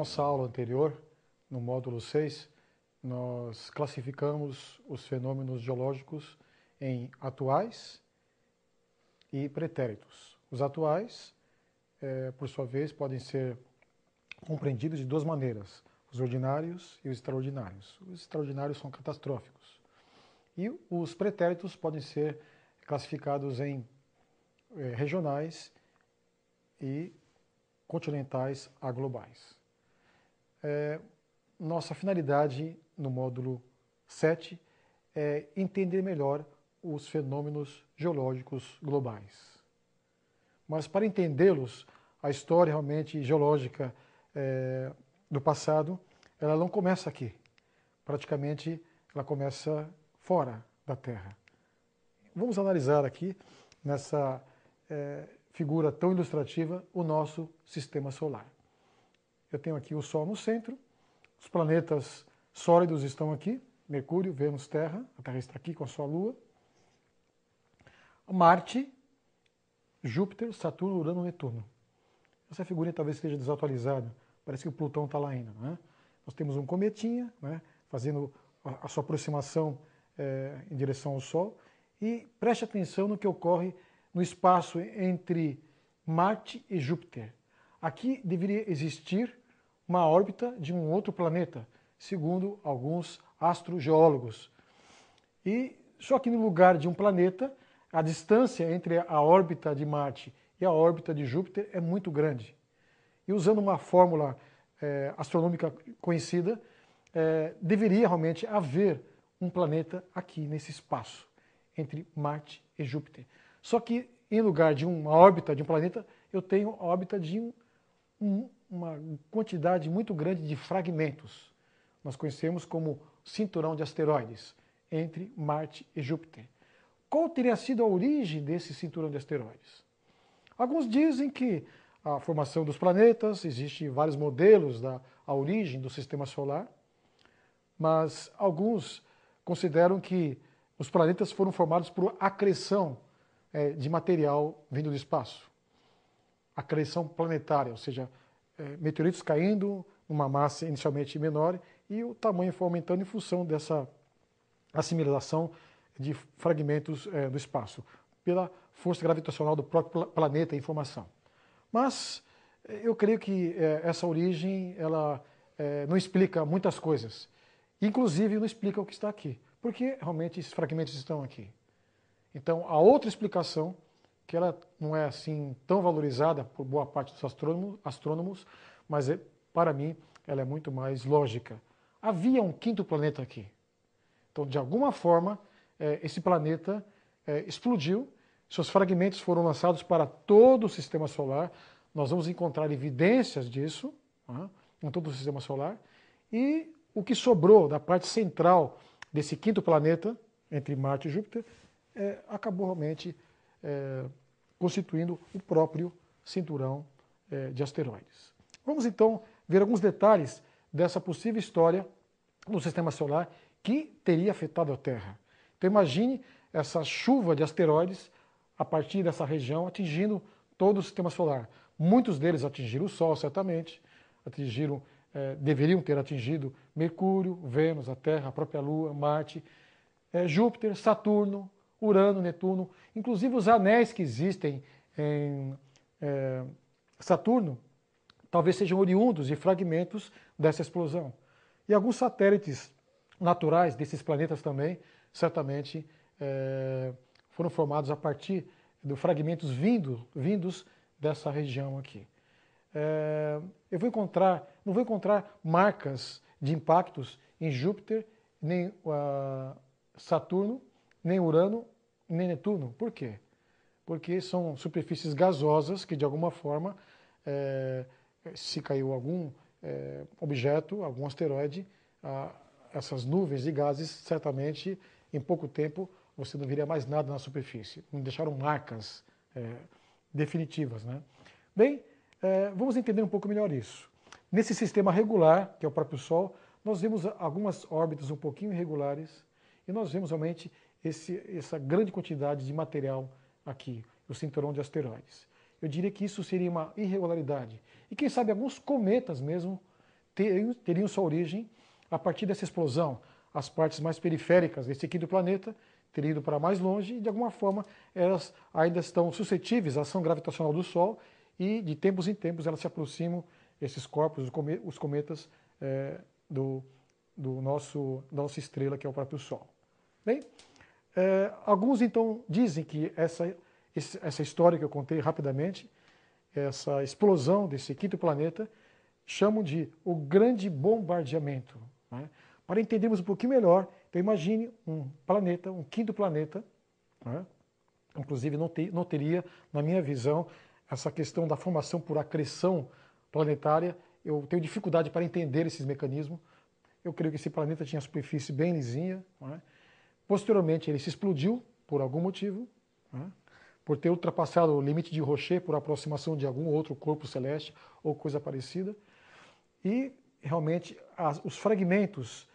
nossa aula anterior, no módulo 6, nós classificamos os fenômenos geológicos em atuais e pretéritos. Os atuais, por sua vez, podem ser compreendidos de duas maneiras, os ordinários e os extraordinários. Os extraordinários são catastróficos. E os pretéritos podem ser classificados em regionais e continentais a globais. Nossa finalidade no módulo 7 é entender melhor os fenômenos geológicos globais. Mas para entendê-los, a história realmente geológica do passado, ela não começa aqui. Praticamente, ela começa fora da Terra. Vamos analisar aqui, nessa figura tão ilustrativa, o nosso sistema solar. Eu tenho aqui o Sol no centro, os planetas sólidos estão aqui, Mercúrio, Vênus, Terra, a Terra está aqui com a sua Lua, Marte, Júpiter, Saturno, Urano, Netuno. Essa figurinha talvez esteja desatualizada, parece que o Plutão está lá ainda, né? Nós temos um cometinha, né, fazendo a sua aproximação em direção ao Sol, e preste atenção no que ocorre no espaço entre Marte e Júpiter. Aqui deveria existir uma órbita de um outro planeta, segundo alguns astrogeólogos. Só que no lugar de um planeta, a distância entre a órbita de Marte e a órbita de Júpiter é muito grande. E usando uma fórmula astronômica conhecida, deveria realmente haver um planeta aqui nesse espaço, entre Marte e Júpiter. Só que em lugar de uma órbita de um planeta, eu tenho a órbita de uma quantidade muito grande de fragmentos. Nós conhecemos como cinturão de asteroides entre Marte e Júpiter. Qual teria sido a origem desse cinturão de asteroides? Alguns dizem que a formação dos planetas, existem vários modelos da origem do sistema solar, mas alguns consideram que os planetas foram formados por acreção de material vindo do espaço. Acreção planetária, ou seja, meteoritos caindo numa massa inicialmente menor e o tamanho foi aumentando em função dessa assimilação de fragmentos do espaço, pela força gravitacional do próprio planeta em formação. Mas eu creio que essa origem ela não explica muitas coisas, inclusive não explica o que está aqui, porque realmente esses fragmentos estão aqui. Então, a outra explicação, que ela não é assim tão valorizada por boa parte dos astrônomos, mas para mim ela é muito mais lógica. Havia um quinto planeta aqui. Então, de alguma forma, esse planeta explodiu, seus fragmentos foram lançados para todo o sistema solar, nós vamos encontrar evidências disso, em todo o sistema solar, e o que sobrou da parte central desse quinto planeta, entre Marte e Júpiter, acabou realmente constituindo o próprio cinturão de asteroides. Vamos então ver alguns detalhes dessa possível história do sistema solar que teria afetado a Terra. Então imagine essa chuva de asteroides a partir dessa região atingindo todo o sistema solar. Muitos deles atingiram o Sol, certamente, deveriam ter atingido Mercúrio, Vênus, a Terra, a própria Lua, Marte, Júpiter, Saturno, Urano, Netuno, inclusive os anéis que existem em Saturno, talvez sejam oriundos de fragmentos dessa explosão. E alguns satélites naturais desses planetas também, certamente, foram formados a partir de fragmentos vindos dessa região aqui. Eu não vou encontrar marcas de impactos em Júpiter, nem Saturno, nem Urano, nem Netuno. Por quê? Porque são superfícies gasosas que, de alguma forma, se caiu algum objeto, algum asteroide, essas nuvens de gases, certamente, em pouco tempo, você não veria mais nada na superfície. Não deixaram marcas definitivas, né? Bem, vamos entender um pouco melhor isso. Nesse sistema regular, que é o próprio Sol, nós vemos algumas órbitas um pouquinho irregulares e nós vemos realmente essa grande quantidade de material aqui, o cinturão de asteroides. Eu diria que isso seria uma irregularidade. E quem sabe alguns cometas mesmo teriam sua origem a partir dessa explosão. As partes mais periféricas desse quinto planeta teriam ido para mais longe e, de alguma forma, elas ainda estão suscetíveis à ação gravitacional do Sol e, de tempos em tempos, elas se aproximam, esses corpos, os cometas, da nossa estrela, que é o próprio Sol. Bem, alguns, então, dizem que essa história que eu contei rapidamente, essa explosão desse quinto planeta, chamam de o grande bombardeamento. Né? Para entendermos um pouquinho melhor, então imagine um planeta, um quinto planeta, né? Inclusive não teria, na minha visão, essa questão da formação por acreção planetária. Eu tenho dificuldade para entender esses mecanismos. Eu creio que esse planeta tinha a superfície bem lisinha. Né? Posteriormente ele se explodiu por algum motivo, né? Por ter ultrapassado o limite de Roche por aproximação de algum outro corpo celeste ou coisa parecida. E realmente os fragmentos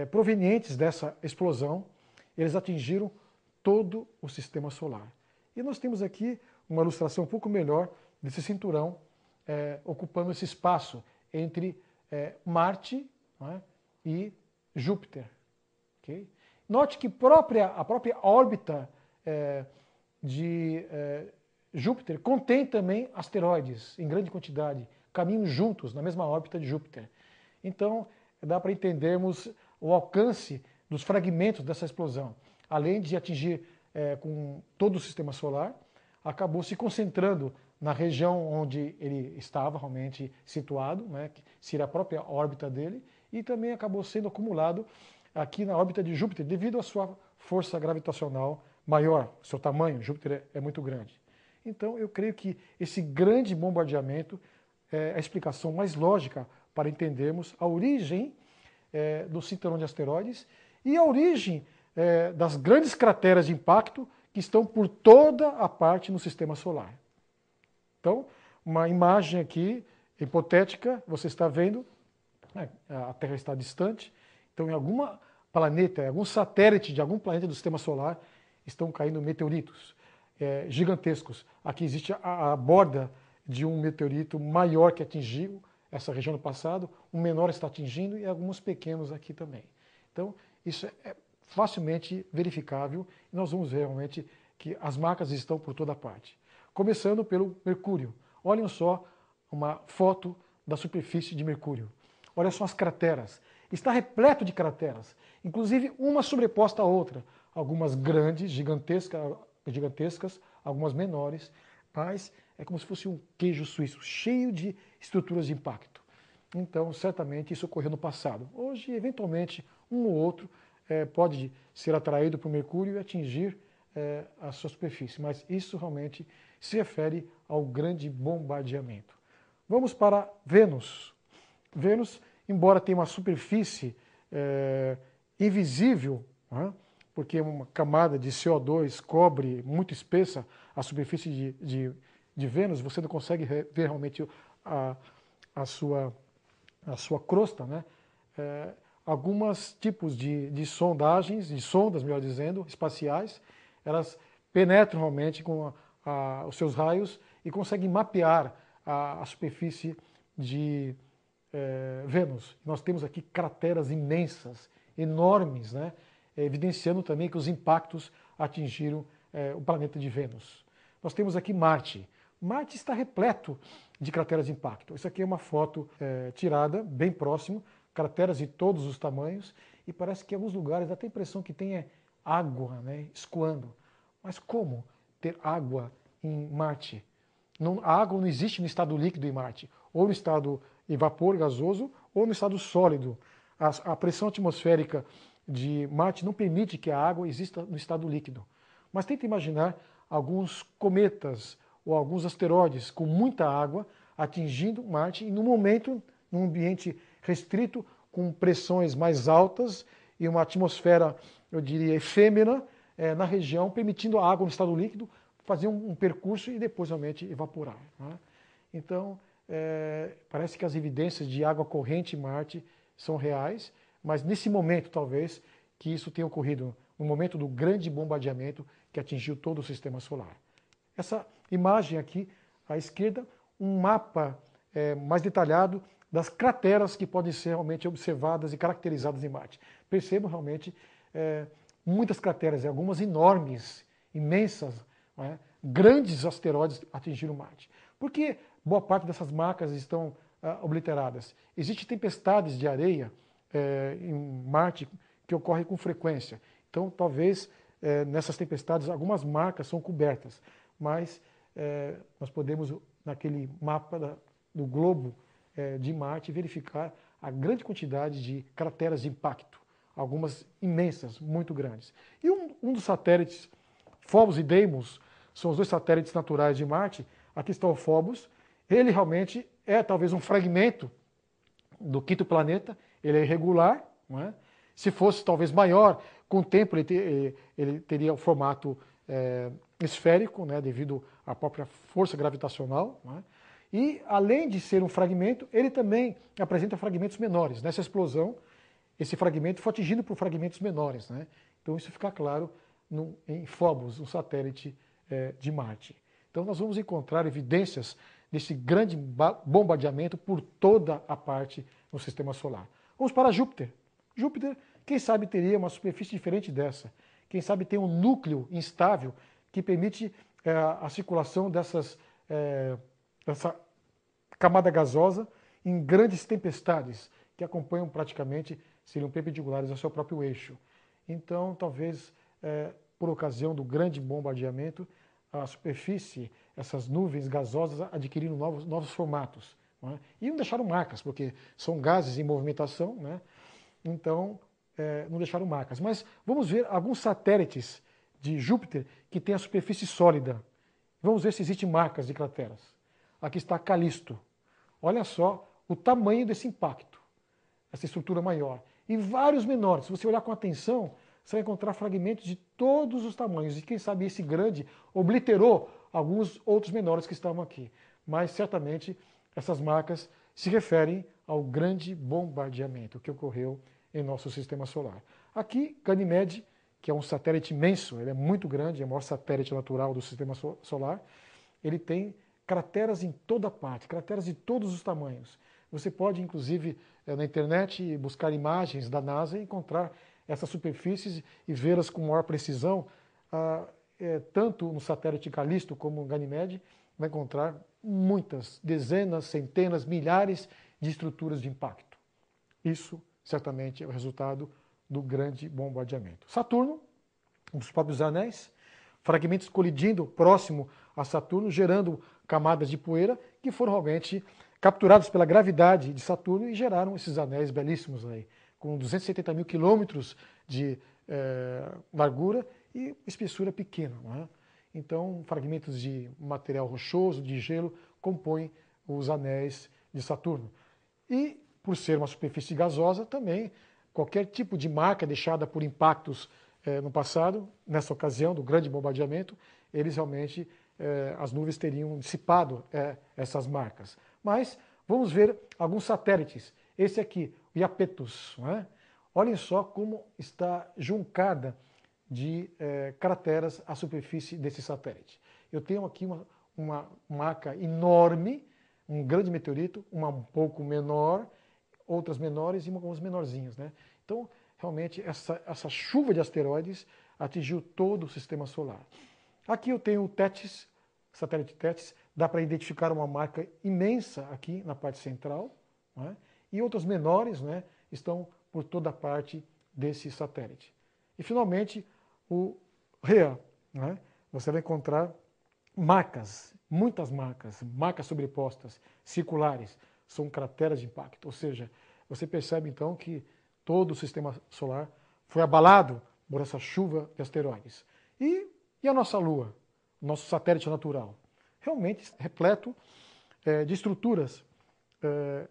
provenientes dessa explosão, eles atingiram todo o sistema solar. E nós temos aqui uma ilustração um pouco melhor desse cinturão ocupando esse espaço entre Marte, né, e Júpiter. Okay? Note que a própria órbita de Júpiter contém também asteroides em grande quantidade, caminham juntos na mesma órbita de Júpiter. Então, dá para entendermos o alcance dos fragmentos dessa explosão. Além de atingir com todo o sistema solar, acabou se concentrando na região onde ele estava realmente situado, né, que seria a própria órbita dele, e também acabou sendo acumulado aqui na órbita de Júpiter, devido à sua força gravitacional maior, seu tamanho. Júpiter é muito grande. Então, eu creio que esse grande bombardeamento é a explicação mais lógica para entendermos a origem do cinturão de asteroides e a origem das grandes crateras de impacto que estão por toda a parte no sistema solar. Então, uma imagem aqui hipotética, você está vendo, a Terra está distante, então em algum planeta, algum satélite de algum planeta do sistema solar estão caindo meteoritos gigantescos. Aqui existe a borda de um meteorito maior que atingiu essa região no passado, um menor está atingindo e alguns pequenos aqui também. Então, isso é facilmente verificável e nós vamos ver realmente que as marcas estão por toda parte. Começando pelo Mercúrio. Olhem só uma foto da superfície de Mercúrio. Olha só as crateras. Está repleto de crateras, inclusive uma sobreposta à outra. Algumas grandes, gigantescas, algumas menores, mas é como se fosse um queijo suíço, cheio de estruturas de impacto. Então, certamente, isso ocorreu no passado. Hoje, eventualmente, um ou outro pode ser atraído por Mercúrio e atingir a sua superfície, mas isso realmente se refere ao grande bombardeamento. Vamos para Vênus. Vênus, embora tenha uma superfície invisível, né, porque uma camada de CO2 cobre muito espessa a superfície de Vênus, você não consegue ver realmente a sua crosta, né? Alguns tipos de sondagens, de sondas, melhor dizendo, espaciais, elas penetram realmente com os seus raios e conseguem mapear a superfície de Vênus. Nós temos aqui crateras imensas, enormes, né? Evidenciando também que os impactos atingiram o planeta de Vênus. Nós temos aqui Marte. Marte está repleto de crateras de impacto. Isso aqui é uma foto tirada bem próximo, crateras de todos os tamanhos, e parece que em alguns lugares dá até a impressão que tem água, né, escoando. Mas como ter água em Marte? A água não existe no estado líquido em Marte, ou no estado em vapor gasoso, ou no estado sólido. A pressão atmosférica de Marte não permite que a água exista no estado líquido. Mas tenta imaginar alguns cometas ou alguns asteroides com muita água atingindo Marte e, no momento, num ambiente restrito, com pressões mais altas e uma atmosfera, eu diria, efêmera na região, permitindo a água no estado líquido fazer um percurso e depois realmente evaporar. Né? Então, parece que as evidências de água corrente em Marte são reais, mas nesse momento, talvez, que isso tenha ocorrido, no momento do grande bombardeamento que atingiu todo o sistema solar. Essa imagem aqui, à esquerda, um mapa mais detalhado das crateras que podem ser realmente observadas e caracterizadas em Marte. Percebam realmente muitas crateras, algumas enormes, imensas, né, grandes asteroides atingiram Marte. Por que boa parte dessas marcas estão obliteradas? Existem tempestades de areia em Marte que ocorrem com frequência. Então, talvez nessas tempestades algumas marcas são cobertas, mas nós podemos, naquele mapa do globo de Marte, verificar a grande quantidade de crateras de impacto, algumas imensas, muito grandes. E um dos satélites, Phobos e Deimos, são os dois satélites naturais de Marte. Aqui está o Phobos. Ele realmente é talvez um fragmento do quinto planeta. Ele é irregular, não é? Se fosse talvez maior, com o tempo ele teria o formato esférico, né, devido à própria força gravitacional, não é? E além de ser um fragmento, ele também apresenta fragmentos menores. Nessa explosão, esse fragmento foi atingido por fragmentos menores, né? Então isso fica claro em Phobos, um satélite de Marte. Então nós vamos encontrar evidências desse grande bombardeamento por toda a parte no Sistema Solar. Vamos para Júpiter. Júpiter, quem sabe teria uma superfície diferente dessa. Quem sabe tem um núcleo instável que permite a circulação dessa camada gasosa em grandes tempestades que acompanham praticamente, seriam perpendiculares ao seu próprio eixo. Então, talvez, por ocasião do grande bombardeamento, a superfície, essas nuvens gasosas adquiriram novos formatos. Não é? E não deixaram marcas, porque são gases em movimentação, né? Então não deixaram marcas. Mas vamos ver alguns satélites de Júpiter que têm a superfície sólida. Vamos ver se existem marcas de crateras. Aqui está Calisto. Olha só o tamanho desse impacto, essa estrutura maior. E vários menores. Se você olhar com atenção, você vai encontrar fragmentos de todos os tamanhos. E quem sabe esse grande obliterou alguns outros menores que estavam aqui. Mas certamente essas marcas se referem ao grande bombardeamento que ocorreu em nosso Sistema Solar. Aqui, Ganymede, que é um satélite imenso, ele é muito grande, é o maior satélite natural do Sistema Solar, ele tem crateras em toda parte, crateras de todos os tamanhos. Você pode, inclusive, na internet, buscar imagens da NASA e encontrar essas superfícies e vê-las com maior precisão. Tanto no satélite Calisto como no Ganymede, vai encontrar muitas, dezenas, centenas, milhares de estruturas de impacto. Isso, certamente, é o resultado do grande bombardeamento. Saturno, um dos próprios anéis, fragmentos colidindo próximo a Saturno, gerando camadas de poeira que foram realmente capturados pela gravidade de Saturno e geraram esses anéis belíssimos aí, com 270 mil quilômetros de largura e espessura pequena. Não é? Então, fragmentos de material rochoso, de gelo, compõem os anéis de Saturno. E, por ser uma superfície gasosa, também qualquer tipo de marca deixada por impactos no passado, nessa ocasião do grande bombardeamento, eles realmente, as nuvens teriam dissipado essas marcas. Mas vamos ver alguns satélites. Esse aqui, o Iapetus. Não é? Olhem só como está juncada de crateras a superfície desse satélite. Eu tenho aqui uma marca enorme, um grande meteorito, uma um pouco menor, outras menores e algumas menorzinhas. Né? Então, realmente, essa chuva de asteroides atingiu todo o Sistema Solar. Aqui eu tenho o Tétis, satélite Tétis, dá para identificar uma marca imensa aqui na parte central, né? E outras menores, né, estão por toda a parte desse satélite. E, finalmente, o Rhea, né? Você vai encontrar marcas, muitas marcas sobrepostas, circulares, são crateras de impacto. Ou seja, você percebe então que todo o Sistema Solar foi abalado por essa chuva de asteroides. E a nossa Lua, nosso satélite natural? Realmente repleto de estruturas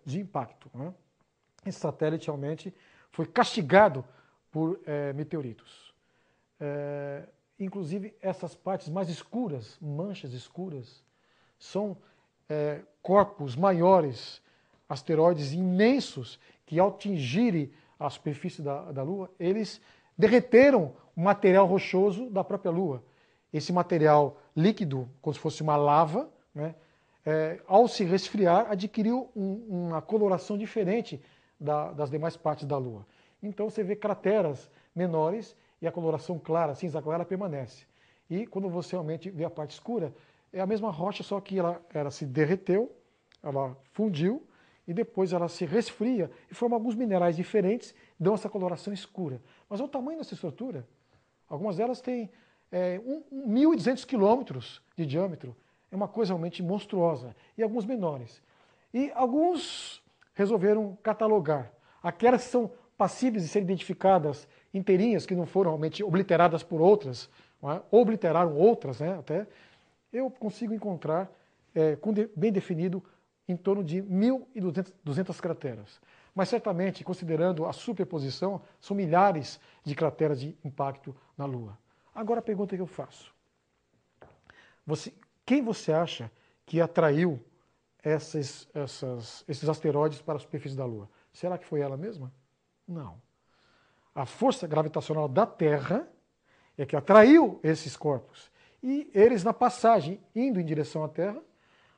de impacto. Né? Esse satélite realmente foi castigado por meteoritos. Inclusive, essas partes mais escuras, manchas escuras, são corpos maiores, asteroides imensos, que ao atingirem a superfície da Lua, eles derreteram o material rochoso da própria Lua. Esse material líquido, como se fosse uma lava, né, ao se resfriar, adquiriu uma coloração diferente das demais partes da Lua. Então você vê crateras menores e a coloração clara, cinza clara, permanece. E quando você realmente vê a parte escura, é a mesma rocha, só que ela se derreteu, ela fundiu, e depois ela se resfria e forma alguns minerais diferentes, dão essa coloração escura. Mas olha o tamanho dessa estrutura. Algumas delas têm 1.200 quilômetros de diâmetro. É uma coisa realmente monstruosa. E alguns menores. E alguns resolveram catalogar. Aquelas que são passíveis de serem identificadas inteirinhas, que não foram realmente obliteradas por outras, ou obliteraram outras, né, até, eu consigo encontrar bem definido em torno de 1.200 crateras. Mas certamente, considerando a superposição, são milhares de crateras de impacto na Lua. Agora a pergunta que eu faço. Quem você acha que atraiu esses asteroides para a superfície da Lua? Será que foi ela mesma? Não. A força gravitacional da Terra é que atraiu esses corpos. E eles, na passagem, indo em direção à Terra,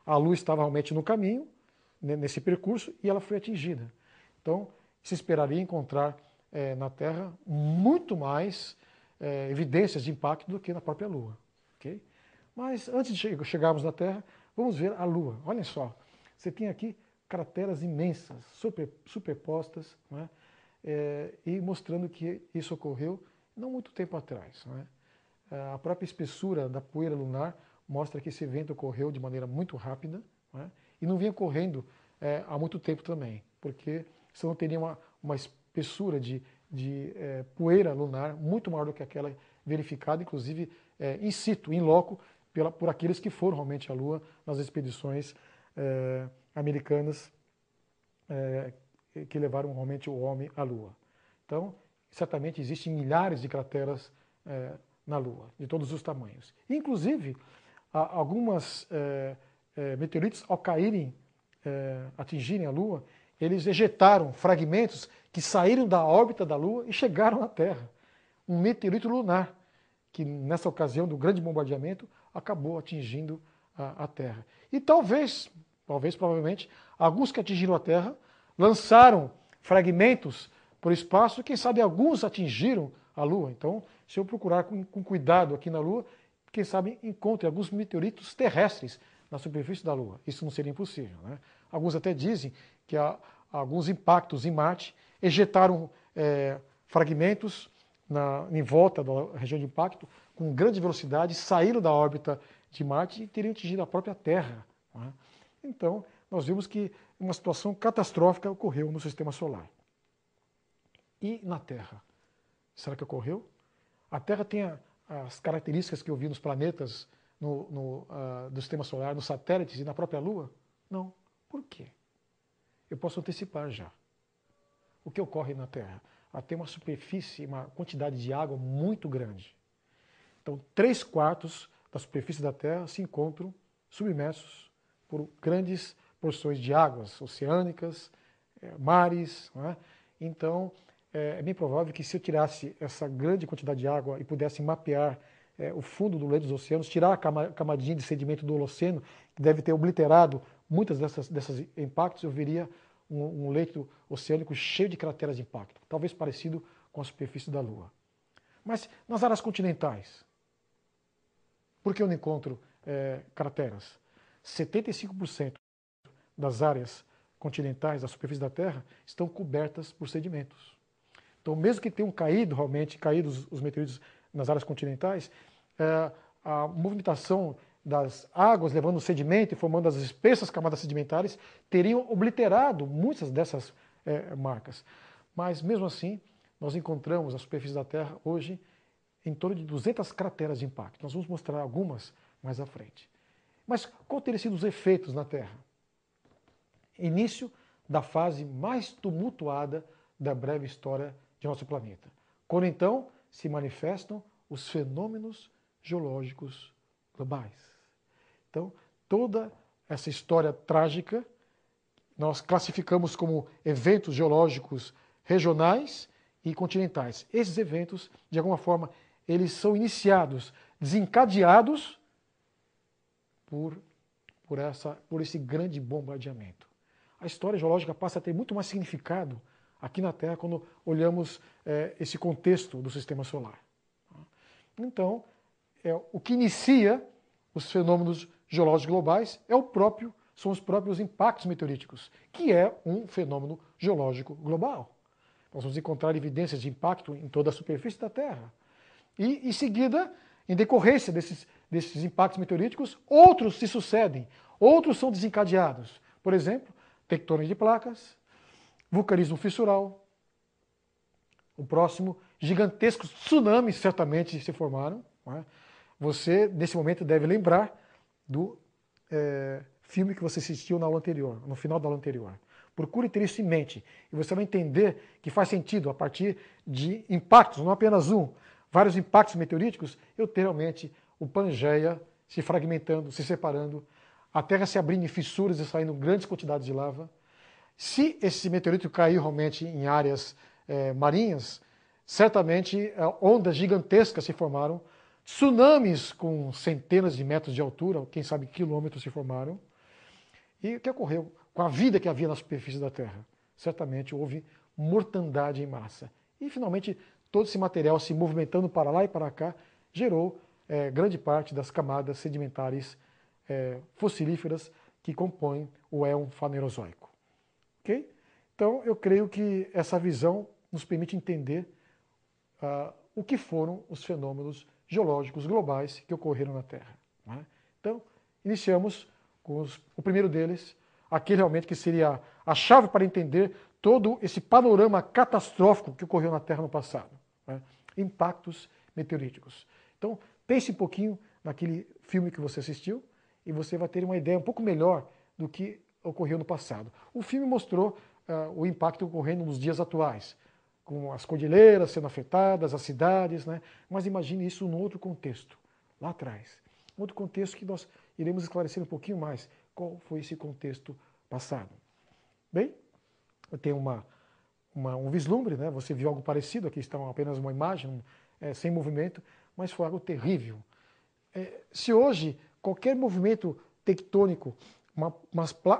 a Lua estava realmente no caminho, nesse percurso, e ela foi atingida. Então, se esperaria encontrar na Terra muito mais evidências de impacto do que na própria Lua. Okay? Mas antes de chegarmos na Terra, vamos ver a Lua. Olhem só, você tem aqui crateras imensas, superpostas, né? E mostrando que isso ocorreu não muito tempo atrás. Né? A própria espessura da poeira lunar mostra que esse evento ocorreu de maneira muito rápida, né? E não vinha ocorrendo há muito tempo também, porque você não teria uma espessura de poeira lunar muito maior do que aquela verificada, inclusive in situ, in loco, por aqueles que foram realmente à Lua nas expedições americanas que levaram realmente o homem à Lua. Então, certamente existem milhares de crateras na Lua, de todos os tamanhos. Inclusive, algumas meteoritos, ao caírem, atingirem a Lua, eles ejetaram fragmentos que saíram da órbita da Lua e chegaram à Terra. Um meteorito lunar, que nessa ocasião do grande bombardeamento, acabou atingindo a Terra. E provavelmente, alguns que atingiram a Terra lançaram fragmentos por espaço, e quem sabe alguns atingiram a Lua. Então, se eu procurar com cuidado aqui na Lua, quem sabe encontre alguns meteoritos terrestres na superfície da Lua. Isso não seria impossível, né? Alguns até dizem que alguns impactos em Marte ejetaram fragmentos em volta da região de impacto com grande velocidade, saíram da órbita de Marte e teriam atingido a própria Terra. Né? Então, nós vimos que uma situação catastrófica ocorreu no Sistema Solar. E na Terra? Será que ocorreu? A Terra tem as características que eu vi nos planetas do Sistema Solar, nos satélites e na própria Lua? Não. Por quê? Eu posso antecipar já. O que ocorre na Terra? Ela tem uma superfície, uma quantidade de água muito grande. Então, 3/4 da superfície da Terra se encontram submersos por grandes porções de águas oceânicas, mares. Não é? Então, é bem provável que se eu tirasse essa grande quantidade de água e pudesse mapear o fundo do leito dos oceanos, tirar a camadinha de sedimento do Holoceno, que deve ter obliterado muitas desses impactos, eu veria um leito oceânico cheio de crateras de impacto, talvez parecido com a superfície da Lua. Mas nas áreas continentais, por que eu não encontro crateras? 75% das áreas continentais da superfície da Terra estão cobertas por sedimentos. Então, mesmo que tenham caídos os meteoritos nas áreas continentais, a movimentação das águas levando o sedimento e formando as espessas camadas sedimentares teriam obliterado muitas dessas marcas. Mas, mesmo assim, nós encontramos a superfície da Terra hoje em torno de 200 crateras de impacto. Nós vamos mostrar algumas mais à frente. Mas qual teriam sido os efeitos na Terra? Início da fase mais tumultuada da breve história de nosso planeta. Quando então se manifestam os fenômenos geológicos globais. Então, toda essa história trágica nós classificamos como eventos geológicos regionais e continentais. Esses eventos, de alguma forma, eles são iniciados, desencadeados por por esse grande bombardeamento. A história geológica passa a ter muito mais significado aqui na Terra quando olhamos esse contexto do sistema solar. Então, o que inicia os fenômenos geológicos globais são os próprios impactos meteoríticos, que é um fenômeno geológico global. Nós vamos encontrar evidências de impacto em toda a superfície da Terra. E, em seguida, em decorrência desses impactos meteoríticos, outros se sucedem, outros são desencadeados. Por exemplo, tectônica de placas, vulcanismo fissural. O próximo, gigantescos tsunamis certamente se formaram. Não é? Você, nesse momento, deve lembrar do filme que você assistiu na aula anterior, no final da aula anterior. Procure ter isso em mente e você vai entender que faz sentido, a partir de impactos, não apenas um, vários impactos meteoríticos, eu ter realmente o Pangeia se fragmentando, se separando, a Terra se abrindo em fissuras e saindo grandes quantidades de lava. Se esse meteorito cair realmente em áreas marinhas, certamente ondas gigantescas se formaram, tsunamis com centenas de metros de altura, quem sabe quilômetros se formaram. E o que ocorreu com a vida que havia na superfície da Terra? Certamente houve mortandade em massa. E, finalmente, todo esse material se movimentando para lá e para cá gerou grande parte das camadas sedimentares fossilíferas que compõem o éon fanerozoico. Okay? Então, eu creio que essa visão nos permite entender o que foram os fenômenos geológicos globais que ocorreram na Terra. Né? Então, iniciamos com o primeiro deles, aquele realmente que seria a chave para entender todo esse panorama catastrófico que ocorreu na Terra no passado. Né? Impactos meteoríticos. Então, pense um pouquinho naquele filme que você assistiu e você vai ter uma ideia um pouco melhor do que ocorreu no passado. O filme mostrou o impacto ocorrendo nos dias atuais, com as cordilheiras sendo afetadas, as cidades, né? Mas imagine isso num outro contexto, lá atrás. Um outro contexto que nós iremos esclarecer um pouquinho mais qual foi esse contexto passado. Bem, eu tenho um vislumbre, né? Você viu algo parecido, aqui está apenas uma imagem, sem movimento, mas foi algo terrível. Se hoje qualquer movimento tectônico,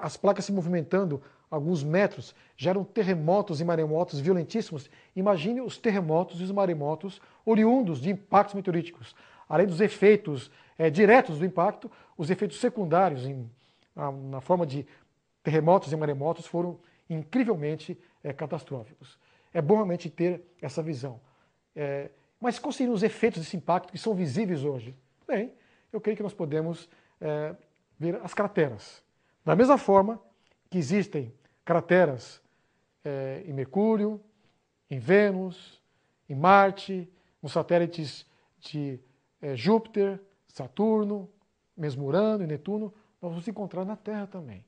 as placas se movimentando alguns metros, geram terremotos e maremotos violentíssimos, imagine os terremotos e os maremotos oriundos de impactos meteoríticos. Além dos efeitos diretos do impacto, os efeitos secundários na forma de terremotos e maremotos foram incrivelmente catastróficos. É bom realmente ter essa visão. Mas quais seriam os efeitos desse impacto que são visíveis hoje? Bem, eu creio que nós podemos ver as crateras. Da mesma forma que existem crateras em Mercúrio, em Vênus, em Marte, nos satélites de Júpiter, Saturno, mesmo Urano e Netuno, nós vamos encontrar na Terra também.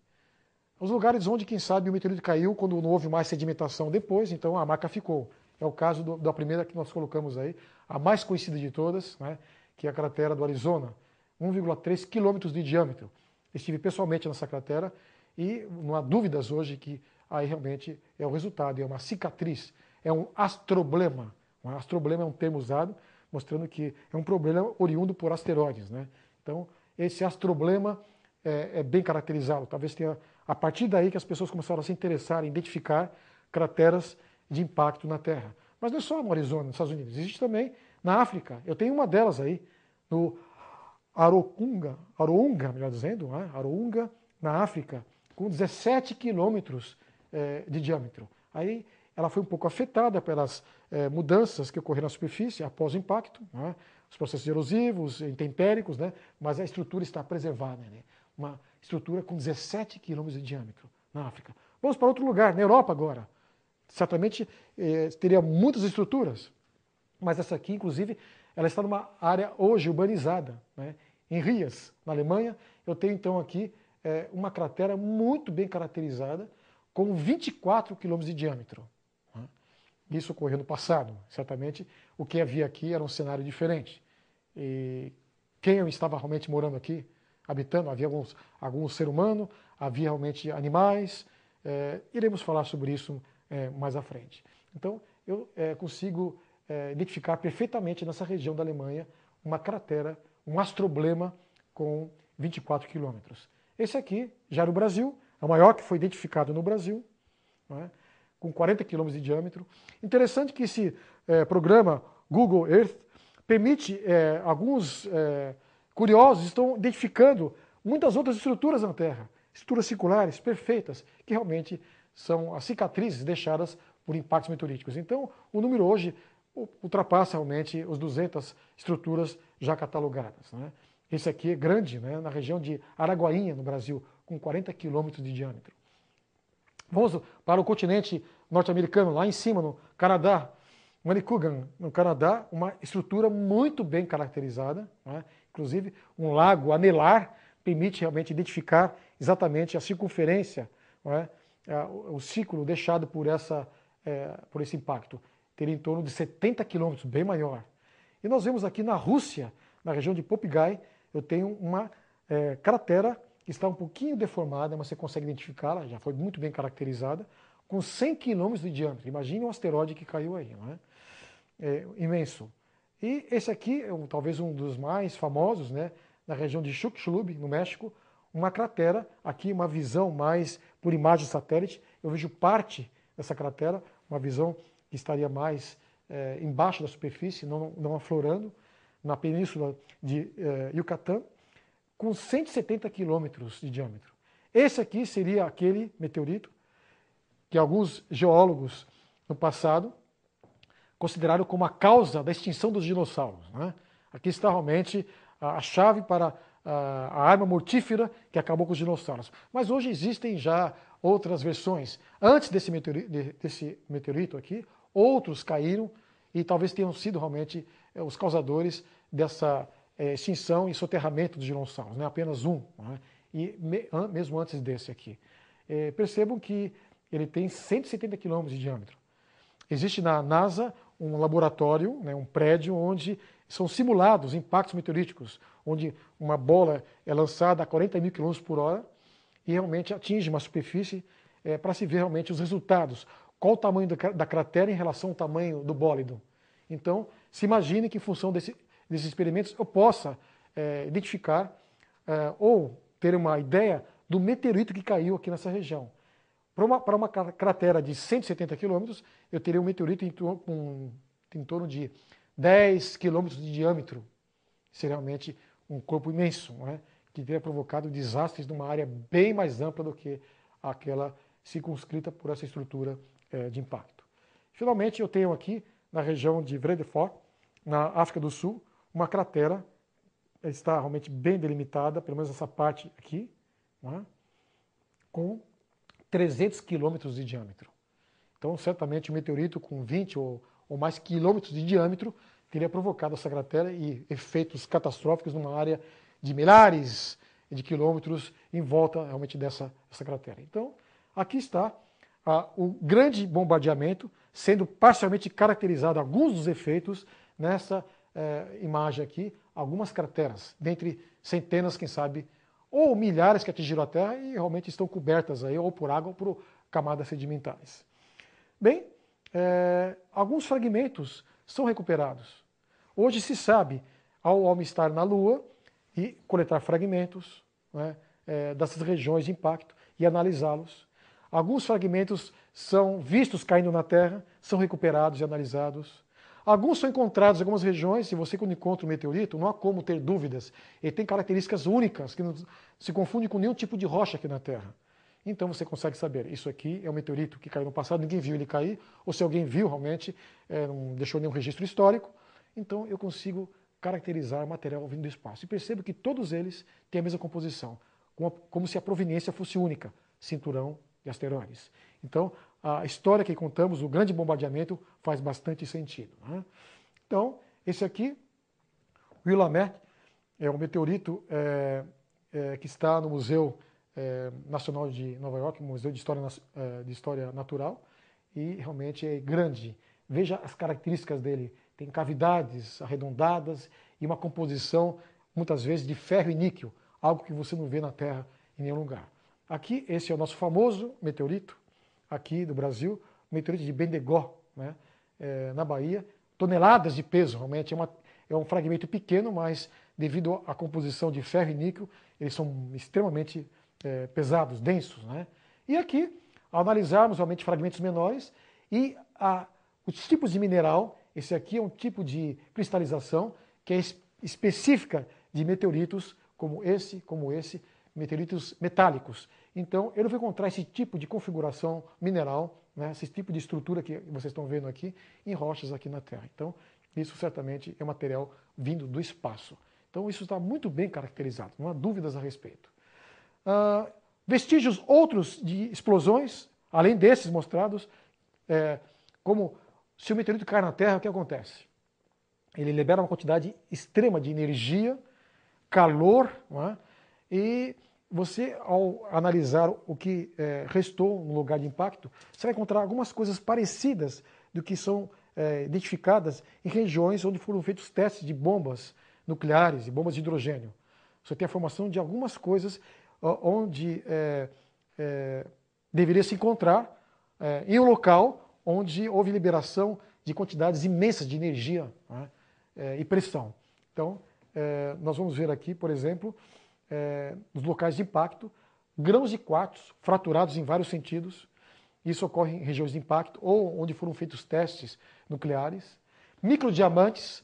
Os lugares onde, quem sabe, o meteorito caiu quando não houve mais sedimentação depois, então a marca ficou. É o caso da primeira que nós colocamos aí, a mais conhecida de todas, né, que é a cratera do Arizona, 1,3 quilômetros de diâmetro. Estive pessoalmente nessa cratera e não há dúvidas hoje que aí realmente é o resultado, é uma cicatriz, é um astroblema. Um astroblema é um termo usado mostrando que é um problema oriundo por asteroides, né? Então, esse astroblema é bem caracterizado. Talvez tenha a partir daí que as pessoas começaram a se interessar em identificar crateras de impacto na Terra. Mas não é só no Arizona, nos Estados Unidos. Existe também na África. Eu tenho uma delas aí, no Arounga, melhor dizendo, né? Arounga, na África, com 17 quilômetros de diâmetro. Aí ela foi um pouco afetada pelas mudanças que ocorreram na superfície após o impacto, né? Os processos erosivos, intempéricos, né? Mas a estrutura está preservada, né? Uma estrutura com 17 quilômetros de diâmetro na África. Vamos para outro lugar, na Europa agora. Certamente teria muitas estruturas, mas essa aqui, inclusive, ela está numa área hoje urbanizada, né? Em Rias, na Alemanha, eu tenho então aqui uma cratera muito bem caracterizada, com 24 quilômetros de diâmetro. Né? Isso ocorreu no passado. Certamente o que havia aqui era um cenário diferente. E quem estava realmente morando aqui, habitando, havia algum ser humano, havia realmente animais. Iremos falar sobre isso mais à frente. Então, eu consigo identificar perfeitamente nessa região da Alemanha uma cratera, um astroblema com 24 quilômetros. Esse aqui já era o Brasil, é o maior que foi identificado no Brasil, né, com 40 quilômetros de diâmetro. Interessante que esse programa Google Earth permite, alguns curiosos estão identificando muitas outras estruturas na Terra, estruturas circulares perfeitas, que realmente são as cicatrizes deixadas por impactos meteoríticos. Então, o número hoje ultrapassa realmente os 200 estruturas já catalogadas, né? Esse aqui é grande, né, na região de Araguainha, no Brasil, com 40 quilômetros de diâmetro. Vamos para o continente norte-americano, lá em cima, no Canadá, Manicouagan, no Canadá, uma estrutura muito bem caracterizada, né? Inclusive um lago anelar permite realmente identificar exatamente a circunferência, né? O ciclo deixado por esse impacto. Teria em torno de 70 quilômetros, bem maior. E nós vemos aqui na Rússia, na região de Popyay, eu tenho uma cratera que está um pouquinho deformada, mas você consegue identificá-la, já foi muito bem caracterizada, com 100 quilômetros de diâmetro. Imagine um asteroide que caiu aí, não é? Imenso. E esse aqui é talvez um dos mais famosos, né, na região de Chicxulub, no México, uma cratera, aqui uma visão mais por imagem de satélite, eu vejo parte dessa cratera, uma visão que estaria mais embaixo da superfície, não aflorando, na península de Yucatán, com 170 quilômetros de diâmetro. Esse aqui seria aquele meteorito que alguns geólogos no passado consideraram como a causa da extinção dos dinossauros, né? Aqui está realmente a chave para a arma mortífera que acabou com os dinossauros. Mas hoje existem já outras versões. Antes desse meteorito aqui, outros caíram e talvez tenham sido realmente os causadores dessa extinção e soterramento dos dinossauros, né? Apenas um, né? E mesmo antes desse aqui. Percebam que ele tem 170 quilômetros de diâmetro. Existe na NASA um laboratório, né, um prédio onde são simulados impactos meteoríticos, onde uma bola é lançada a 40 mil quilômetros por hora e realmente atinge uma superfície para se ver realmente os resultados. Qual o tamanho da cratera em relação ao tamanho do bólido. Então, se imagine que em função desses experimentos eu possa identificar ou ter uma ideia do meteorito que caiu aqui nessa região. Para uma cratera de 170 quilômetros, eu teria um meteorito em torno de 10 quilômetros de diâmetro. Seria realmente um corpo imenso, né, que teria provocado desastres numa área bem mais ampla do que aquela circunscrita por essa estrutura de impacto. Finalmente, eu tenho aqui, na região de Vredefort, na África do Sul, uma cratera, está realmente bem delimitada, pelo menos essa parte aqui, né, com 300 quilômetros de diâmetro. Então, certamente, um meteorito com 20 ou mais quilômetros de diâmetro teria provocado essa cratera e efeitos catastróficos numa área de milhares de quilômetros em volta realmente dessa cratera. Então, aqui está o grande bombardeamento sendo parcialmente caracterizado, alguns dos efeitos nessa imagem aqui, algumas crateras, dentre centenas, quem sabe, ou milhares que atingiram a Terra e realmente estão cobertas aí, ou por água ou por camadas sedimentares. Bem, alguns fragmentos são recuperados. Hoje se sabe, ao homem estar na Lua e coletar fragmentos, né, dessas regiões de impacto e analisá-los. Alguns fragmentos são vistos caindo na Terra, são recuperados e analisados. Alguns são encontrados em algumas regiões, e você quando encontra um meteorito, não há como ter dúvidas. Ele tem características únicas, que não se confunde com nenhum tipo de rocha aqui na Terra. Então você consegue saber, isso aqui é um meteorito que caiu no passado, ninguém viu ele cair, ou se alguém viu realmente, não deixou nenhum registro histórico. Então eu consigo caracterizar material vindo do espaço. E percebo que todos eles têm a mesma composição, como se a proveniência fosse única, cinturão de asteroides. Então, a história que contamos, o grande bombardeamento, faz bastante sentido, né? Então, esse aqui, o Willamette, é um meteorito que está no Museu Nacional de Nova York, Museu de História Natural, e realmente é grande. Veja as características dele. Tem cavidades arredondadas e uma composição, muitas vezes, de ferro e níquel, algo que você não vê na Terra em nenhum lugar. Aqui, esse é o nosso famoso meteorito, aqui do Brasil, o meteorito de Bendegó, né, na Bahia, toneladas de peso, realmente é um fragmento pequeno, mas devido à composição de ferro e níquel, eles são extremamente pesados, densos, né? E aqui, ao analisarmos realmente fragmentos menores e os tipos de mineral, esse aqui é um tipo de cristalização que é específica de meteoritos como esse, meteoritos metálicos. Então, eu não vou encontrar esse tipo de configuração mineral, né, esse tipo de estrutura que vocês estão vendo aqui, em rochas aqui na Terra. Então, isso certamente é material vindo do espaço. Então, isso está muito bem caracterizado, não há dúvidas a respeito. Vestígios outros de explosões, além desses mostrados, como se o meteorito cai na Terra, o que acontece? Ele libera uma quantidade extrema de energia, calor, não é? E você, ao analisar o que restou no lugar de impacto, você vai encontrar algumas coisas parecidas do que são identificadas em regiões onde foram feitos testes de bombas nucleares e bombas de hidrogênio. Você tem a formação de algumas coisas onde deveria se encontrar em um local onde houve liberação de quantidades imensas de energia, né, e pressão. Então, nós vamos ver aqui, por exemplo, nos locais de impacto, grãos de quartzo fraturados em vários sentidos. Isso ocorre em regiões de impacto ou onde foram feitos testes nucleares. Microdiamantes,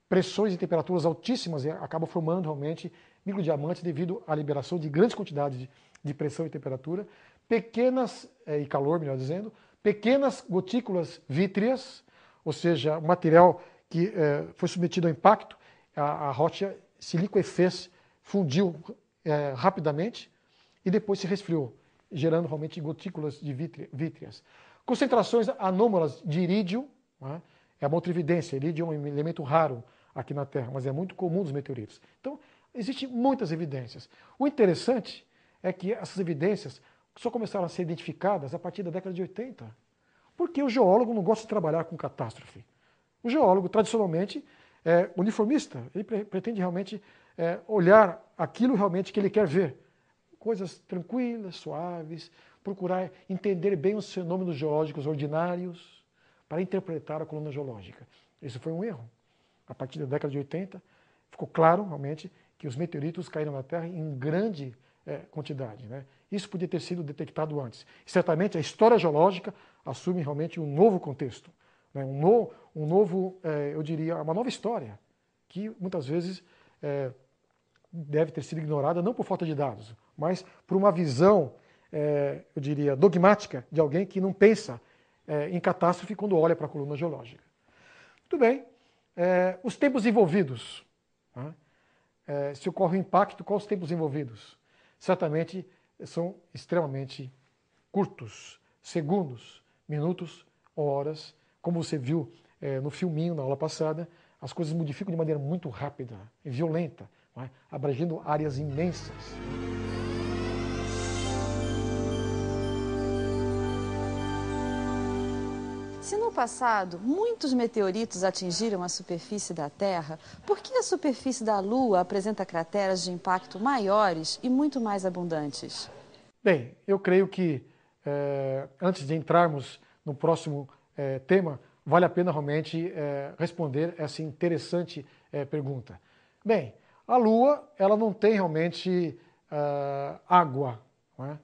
pressões e temperaturas altíssimas e acabam formando realmente microdiamantes devido à liberação de grandes quantidades de pressão e temperatura. Pequenas, e calor, melhor dizendo, pequenas gotículas vítreas, ou seja, material que foi submetido ao impacto, a rocha se liquefez, fundiu rapidamente e depois se resfriou, gerando realmente gotículas de vítreas. Concentrações anômalas de irídio, né, é uma outra evidência. Irídio é um elemento raro aqui na Terra, mas é muito comum nos meteoritos. Então, existem muitas evidências. O interessante é que essas evidências só começaram a ser identificadas a partir da década de 80, porque o geólogo não gosta de trabalhar com catástrofe. O geólogo, tradicionalmente, é uniformista. Ele pretende realmente olhar aquilo realmente que ele quer ver. Coisas tranquilas, suaves, procurar entender bem os fenômenos geológicos ordinários para interpretar a coluna geológica. Isso foi um erro. A partir da década de 80, ficou claro realmente que os meteoritos caíram na Terra em grande quantidade, né? Isso podia ter sido detectado antes. E, certamente a história geológica assume realmente um novo contexto, né? Eu diria, uma nova história, que muitas vezes deve ter sido ignorada não por falta de dados, mas por uma visão, eu diria, dogmática de alguém que não pensa em catástrofe quando olha para a coluna geológica. Muito bem. Os tempos envolvidos. Né? Se ocorre um impacto, quais os tempos envolvidos? Certamente são extremamente curtos, segundos, minutos, horas. Como você viu no filminho, na aula passada, as coisas modificam de maneira muito rápida e violenta, não é? Abrangendo áreas imensas. Se no passado muitos meteoritos atingiram a superfície da Terra, por que a superfície da Lua apresenta crateras de impacto maiores e muito mais abundantes? Bem, eu creio que antes de entrarmos no próximo tema, vale a pena realmente responder essa interessante pergunta. Bem, a Lua ela não tem realmente água, não é?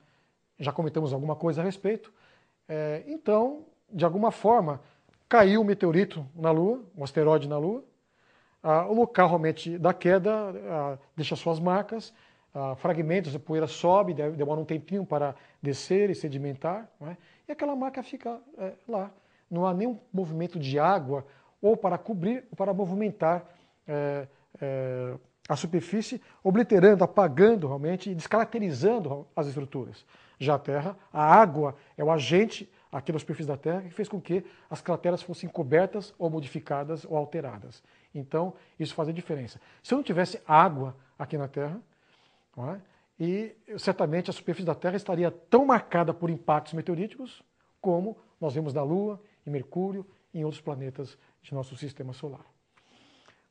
Já comentamos alguma coisa a respeito. Então, de alguma forma, caiu um meteorito na Lua, um asteroide na Lua. O local realmente da queda deixa suas marcas, fragmentos de poeira sobe, demora um tempinho para descer e sedimentar, não é? E aquela marca fica lá. Não há nenhum movimento de água ou para cobrir ou para movimentar a superfície, obliterando, apagando realmente e descaracterizando as estruturas. Já a Terra, a água é o agente aqui na superfície da Terra que fez com que as crateras fossem cobertas ou modificadas ou alteradas. Então, isso faz a diferença. Se eu não tivesse água aqui na Terra, não é? E certamente a superfície da Terra estaria tão marcada por impactos meteoríticos como nós vemos na Lua, em Mercúrio e em outros planetas de nosso sistema solar.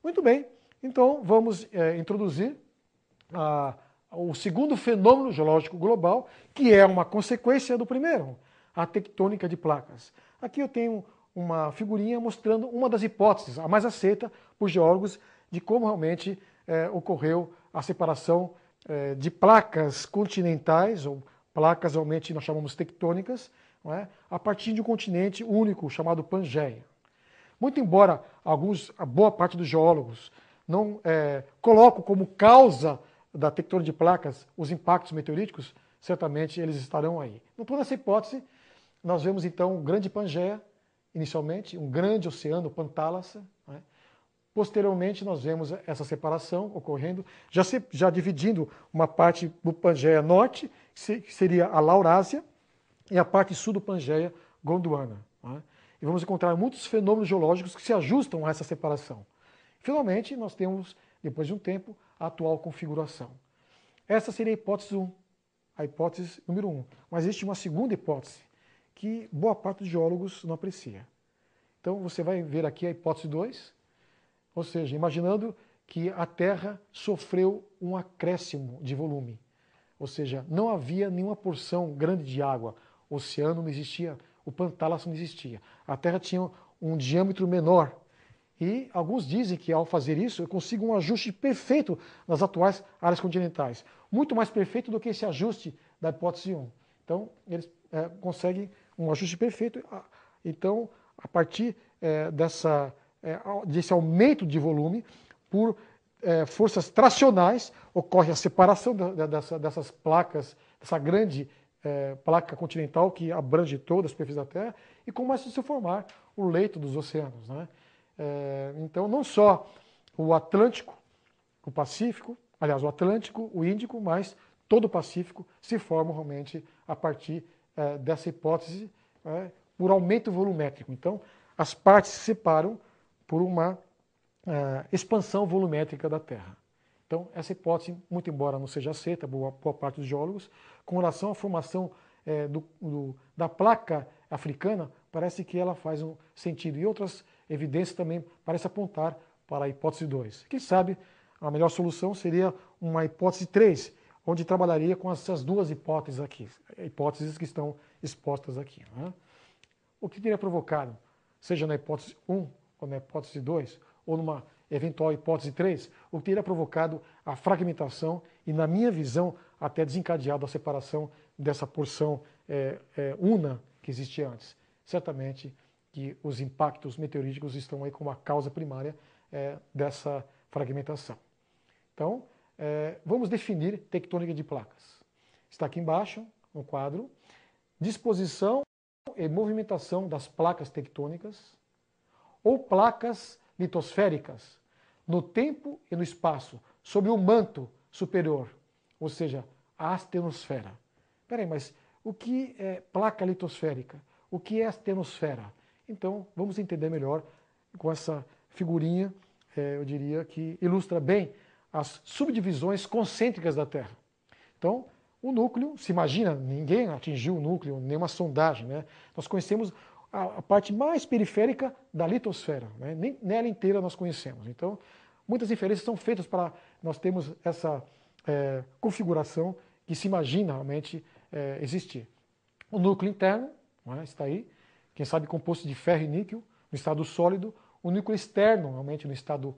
Muito bem, então vamos introduzir o segundo fenômeno geológico global, que é uma consequência do primeiro, a tectônica de placas. Aqui eu tenho uma figurinha mostrando uma das hipóteses, a mais aceita por geólogos, de como realmente ocorreu a separação de placas continentais, ou placas realmente nós chamamos tectônicas, não é? A partir de um continente único chamado Pangeia. Muito embora a boa parte dos geólogos não colocam como causa da tectônica de placas os impactos meteoríticos, certamente eles estarão aí. Então, por essa hipótese, nós vemos então um grande Pangeia, inicialmente, um grande oceano, Pantálassa. Né? Posteriormente, nós vemos essa separação ocorrendo, já dividindo uma parte do Pangeia norte, que seria a Laurásia, e a parte sul do Pangeia, Gondwana. Né? E vamos encontrar muitos fenômenos geológicos que se ajustam a essa separação. Finalmente, nós temos, depois de um tempo, a atual configuração. Essa seria a hipótese 1, a hipótese número 1. Mas existe uma segunda hipótese, que boa parte dos geólogos não aprecia. Então, você vai ver aqui a hipótese 2, ou seja, imaginando que a Terra sofreu um acréscimo de volume. Ou seja, não havia nenhuma porção grande de água. O oceano não existia, o Pantálasso não existia. A Terra tinha um diâmetro menor. E alguns dizem que ao fazer isso eu consigo um ajuste perfeito nas atuais áreas continentais. Muito mais perfeito do que esse ajuste da hipótese 1. Então, eles conseguem um ajuste perfeito. Então, a partir desse aumento de volume, por forças tracionais, ocorre a separação dessas placas, dessa grande placa continental que abrange toda a superfície da Terra, e começa a se formar o leito dos oceanos. Né? Então, não só o Atlântico, o Pacífico, aliás, o Atlântico, o Índico, mas todo o Pacífico se forma realmente a partir dessa hipótese por aumento volumétrico. Então, as partes se separam por uma expansão volumétrica da Terra. Então, essa hipótese, muito embora não seja aceita por parte dos geólogos, com relação à formação da placa africana, parece que ela faz um sentido. E outras evidências também parecem apontar para a hipótese 2. Quem sabe a melhor solução seria uma hipótese 3, onde trabalharia com essas duas hipóteses aqui, hipóteses que estão expostas aqui. Né? O que teria provocado, seja na hipótese 1 ou na hipótese 2, ou numa eventual hipótese 3, o que teria provocado a fragmentação e, na minha visão, até desencadeado a separação dessa porção una que existia antes. Certamente que os impactos meteoríticos estão aí como a causa primária dessa fragmentação. Então, vamos definir tectônica de placas. Está aqui embaixo, no quadro, disposição e movimentação das placas tectônicas ou placas litosféricas no tempo e no espaço, sobre o manto superior, ou seja, a astenosfera. Peraí, mas o que é placa litosférica? O que é astenosfera? Então, vamos entender melhor com essa figurinha, eu diria, que ilustra bem as subdivisões concêntricas da Terra. Então, o núcleo, se imagina, ninguém atingiu o núcleo, nenhuma sondagem, né? Nós conhecemos a parte mais periférica da litosfera, né? Nem nela inteira nós conhecemos. Então, muitas inferências são feitas para nós termos essa configuração que se imagina realmente existir. O núcleo interno, né, está aí, quem sabe composto de ferro e níquel, no estado sólido. O núcleo externo, realmente no estado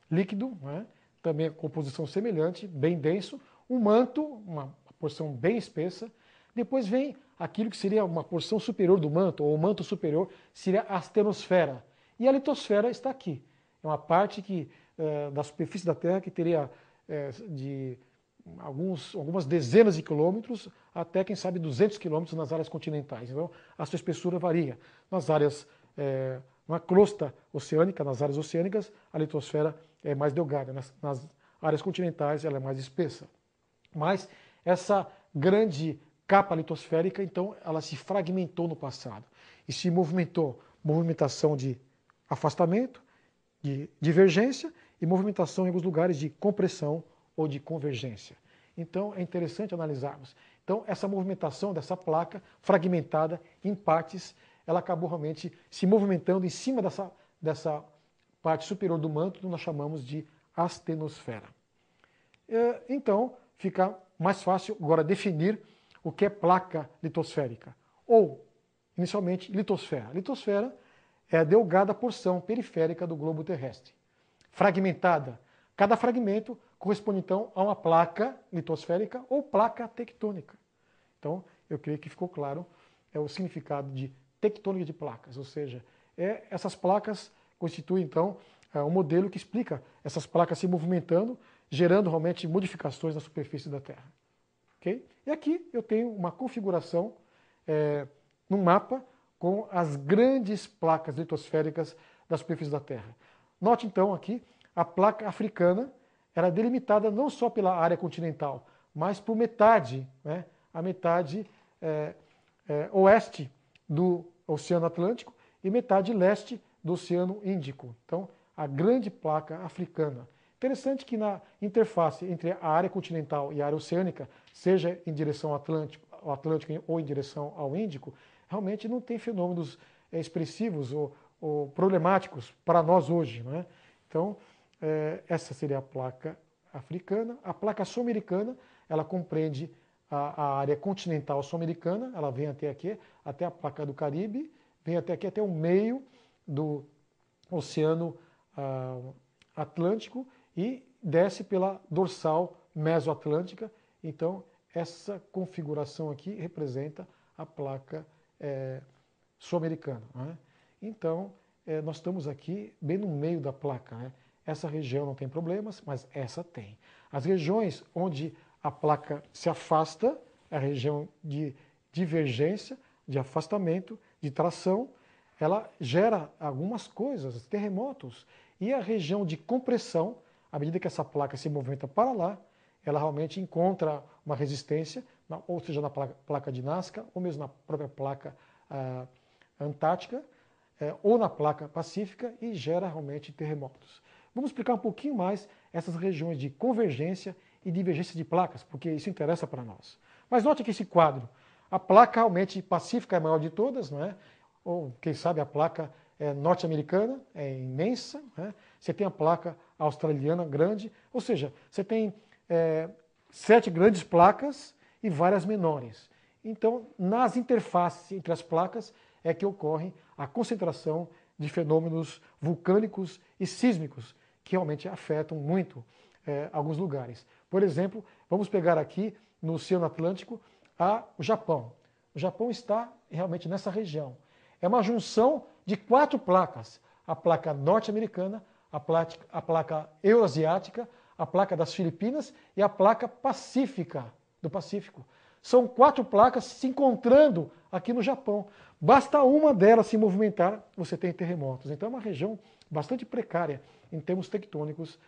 líquido, né, também composição semelhante, bem denso. Um manto, uma porção bem espessa. Depois vem aquilo que seria uma porção superior do manto, ou o manto superior, seria a astenosfera. E a litosfera está aqui. É uma parte da superfície da Terra que teria de algumas dezenas de quilômetros até, quem sabe, 200 quilômetros nas áreas continentais. Então, a sua espessura varia. Nas áreas, na crosta oceânica, nas áreas oceânicas, a litosfera é mais delgada. Nas áreas continentais, ela é mais espessa. Mas essa grande capa litosférica, então, ela se fragmentou no passado e se movimentou. Movimentação de afastamento, de divergência e movimentação em alguns lugares de compressão ou de convergência. Então, é interessante analisarmos. Então, essa movimentação dessa placa fragmentada em partes, ela acabou realmente se movimentando em cima dessa parte superior do manto, que nós chamamos de astenosfera. Então, fica mais fácil agora definir o que é placa litosférica. Ou, inicialmente, litosfera. Litosfera é a delgada porção periférica do globo terrestre. Fragmentada. Cada fragmento corresponde então a uma placa litosférica ou placa tectônica. Então, eu creio que ficou claro o significado de tectônica de placas, ou seja, essas placas constituem então um modelo que explica essas placas se movimentando, gerando realmente modificações na superfície da Terra. Okay? E aqui eu tenho uma configuração num mapa com as grandes placas litosféricas da superfície da Terra. Note então aqui, a placa africana era delimitada não só pela área continental, mas por metade, né, a metade oeste do Oceano Atlântico e metade leste do Oceano Índico. Então, a grande placa africana. Interessante que na interface entre a área continental e a área oceânica, seja em direção ao Atlântico ou em direção ao Índico, realmente não tem fenômenos expressivos ou problemáticos para nós hoje, não é? Então, essa seria a placa africana. A placa sul-americana, ela compreende a área continental sul-americana, ela vem até aqui, até a placa do Caribe, vem até aqui, até o meio do Oceano Atlântico e desce pela dorsal mesoatlântica. Então, essa configuração aqui representa a placa sul-americana, né? Então, nós estamos aqui bem no meio da placa, né? Essa região não tem problemas, mas essa tem. As regiões onde a placa se afasta, é a região de divergência, de afastamento, de tração, ela gera algumas coisas, terremotos. E a região de compressão, à medida que essa placa se movimenta para lá, ela realmente encontra uma resistência, ou seja, na placa de Nazca, ou mesmo na própria placa antártica, ou na placa pacífica, e gera realmente terremotos. Vamos explicar um pouquinho mais essas regiões de convergência e divergência de placas, porque isso interessa para nós. Mas note aqui esse quadro. A placa realmente pacífica é a maior de todas, não é? Ou, quem sabe, a placa norte-americana é imensa, né? Você tem a placa australiana grande, ou seja, você tem 7 grandes placas e várias menores. Então, nas interfaces entre as placas é que ocorre a concentração de fenômenos vulcânicos e sísmicos, que realmente afetam muito alguns lugares. Por exemplo, vamos pegar aqui no Oceano Atlântico o Japão. O Japão está realmente nessa região. É uma junção de 4 placas. A placa norte-americana, a placa euroasiática, a placa das Filipinas e a placa pacífica, do Pacífico. São 4 placas se encontrando aqui no Japão. Basta uma delas se movimentar, você tem terremotos. Então é uma região bastante precária em termos tectônicos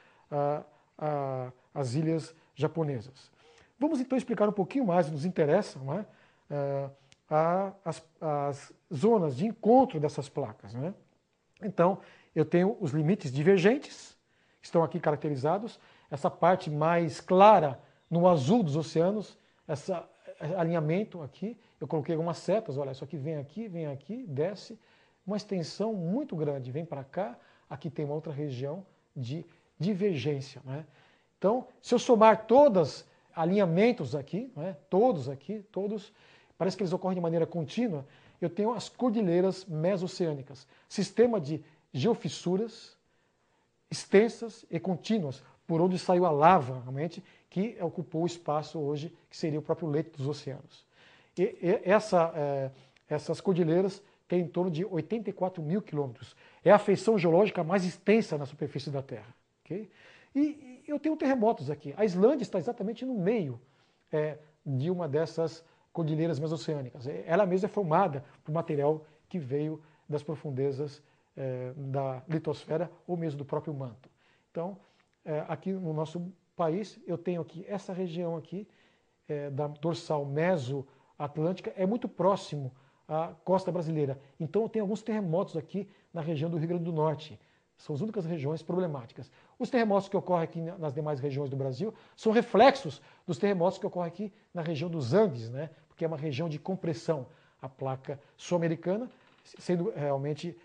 as ilhas japonesas. Vamos então explicar um pouquinho mais, nos interessa, não é? As zonas de encontro dessas placas, né? Então, eu tenho os limites divergentes, que estão aqui caracterizados, essa parte mais clara no azul dos oceanos, esse alinhamento aqui, eu coloquei algumas setas, olha, isso aqui, desce, uma extensão muito grande, vem para cá, aqui tem uma outra região de divergência, né? Então, se eu somar todos alinhamentos aqui, né, todos, parece que eles ocorrem de maneira contínua, eu tenho as cordilheiras mesoceânicas, sistema de geofissuras extensas e contínuas, por onde saiu a lava, realmente, que ocupou o espaço hoje, que seria o próprio leito dos oceanos. E essas cordilheiras têm em torno de 84 mil quilômetros. É a feição geológica mais extensa na superfície da Terra. Okay? E eu tenho terremotos aqui. A Islândia está exatamente no meio de uma dessas cordilheiras mesoceânicas. Ela mesma é formada por material que veio das profundezas da litosfera ou mesmo do próprio manto. Então, aqui no nosso país, eu tenho aqui essa região aqui da dorsal mesoatlântica, é muito próximo à costa brasileira. Então, eu tenho alguns terremotos aqui na região do Rio Grande do Norte. São as únicas regiões problemáticas. Os terremotos que ocorrem aqui nas demais regiões do Brasil são reflexos dos terremotos que ocorrem aqui na região dos Andes, né? Porque é uma região de compressão. A placa sul-americana sendo realmente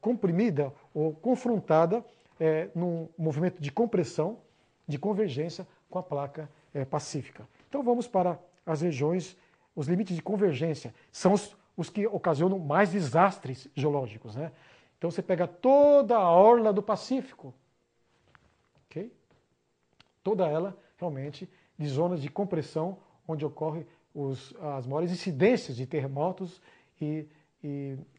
comprimida ou confrontada num movimento de compressão, de convergência com a placa pacífica. Então vamos para as regiões, os limites de convergência. São os que ocasionam mais desastres geológicos, né? Então você pega toda a orla do Pacífico, okay? toda ela realmente de zonas de compressão, onde ocorrem as maiores incidências de terremotos e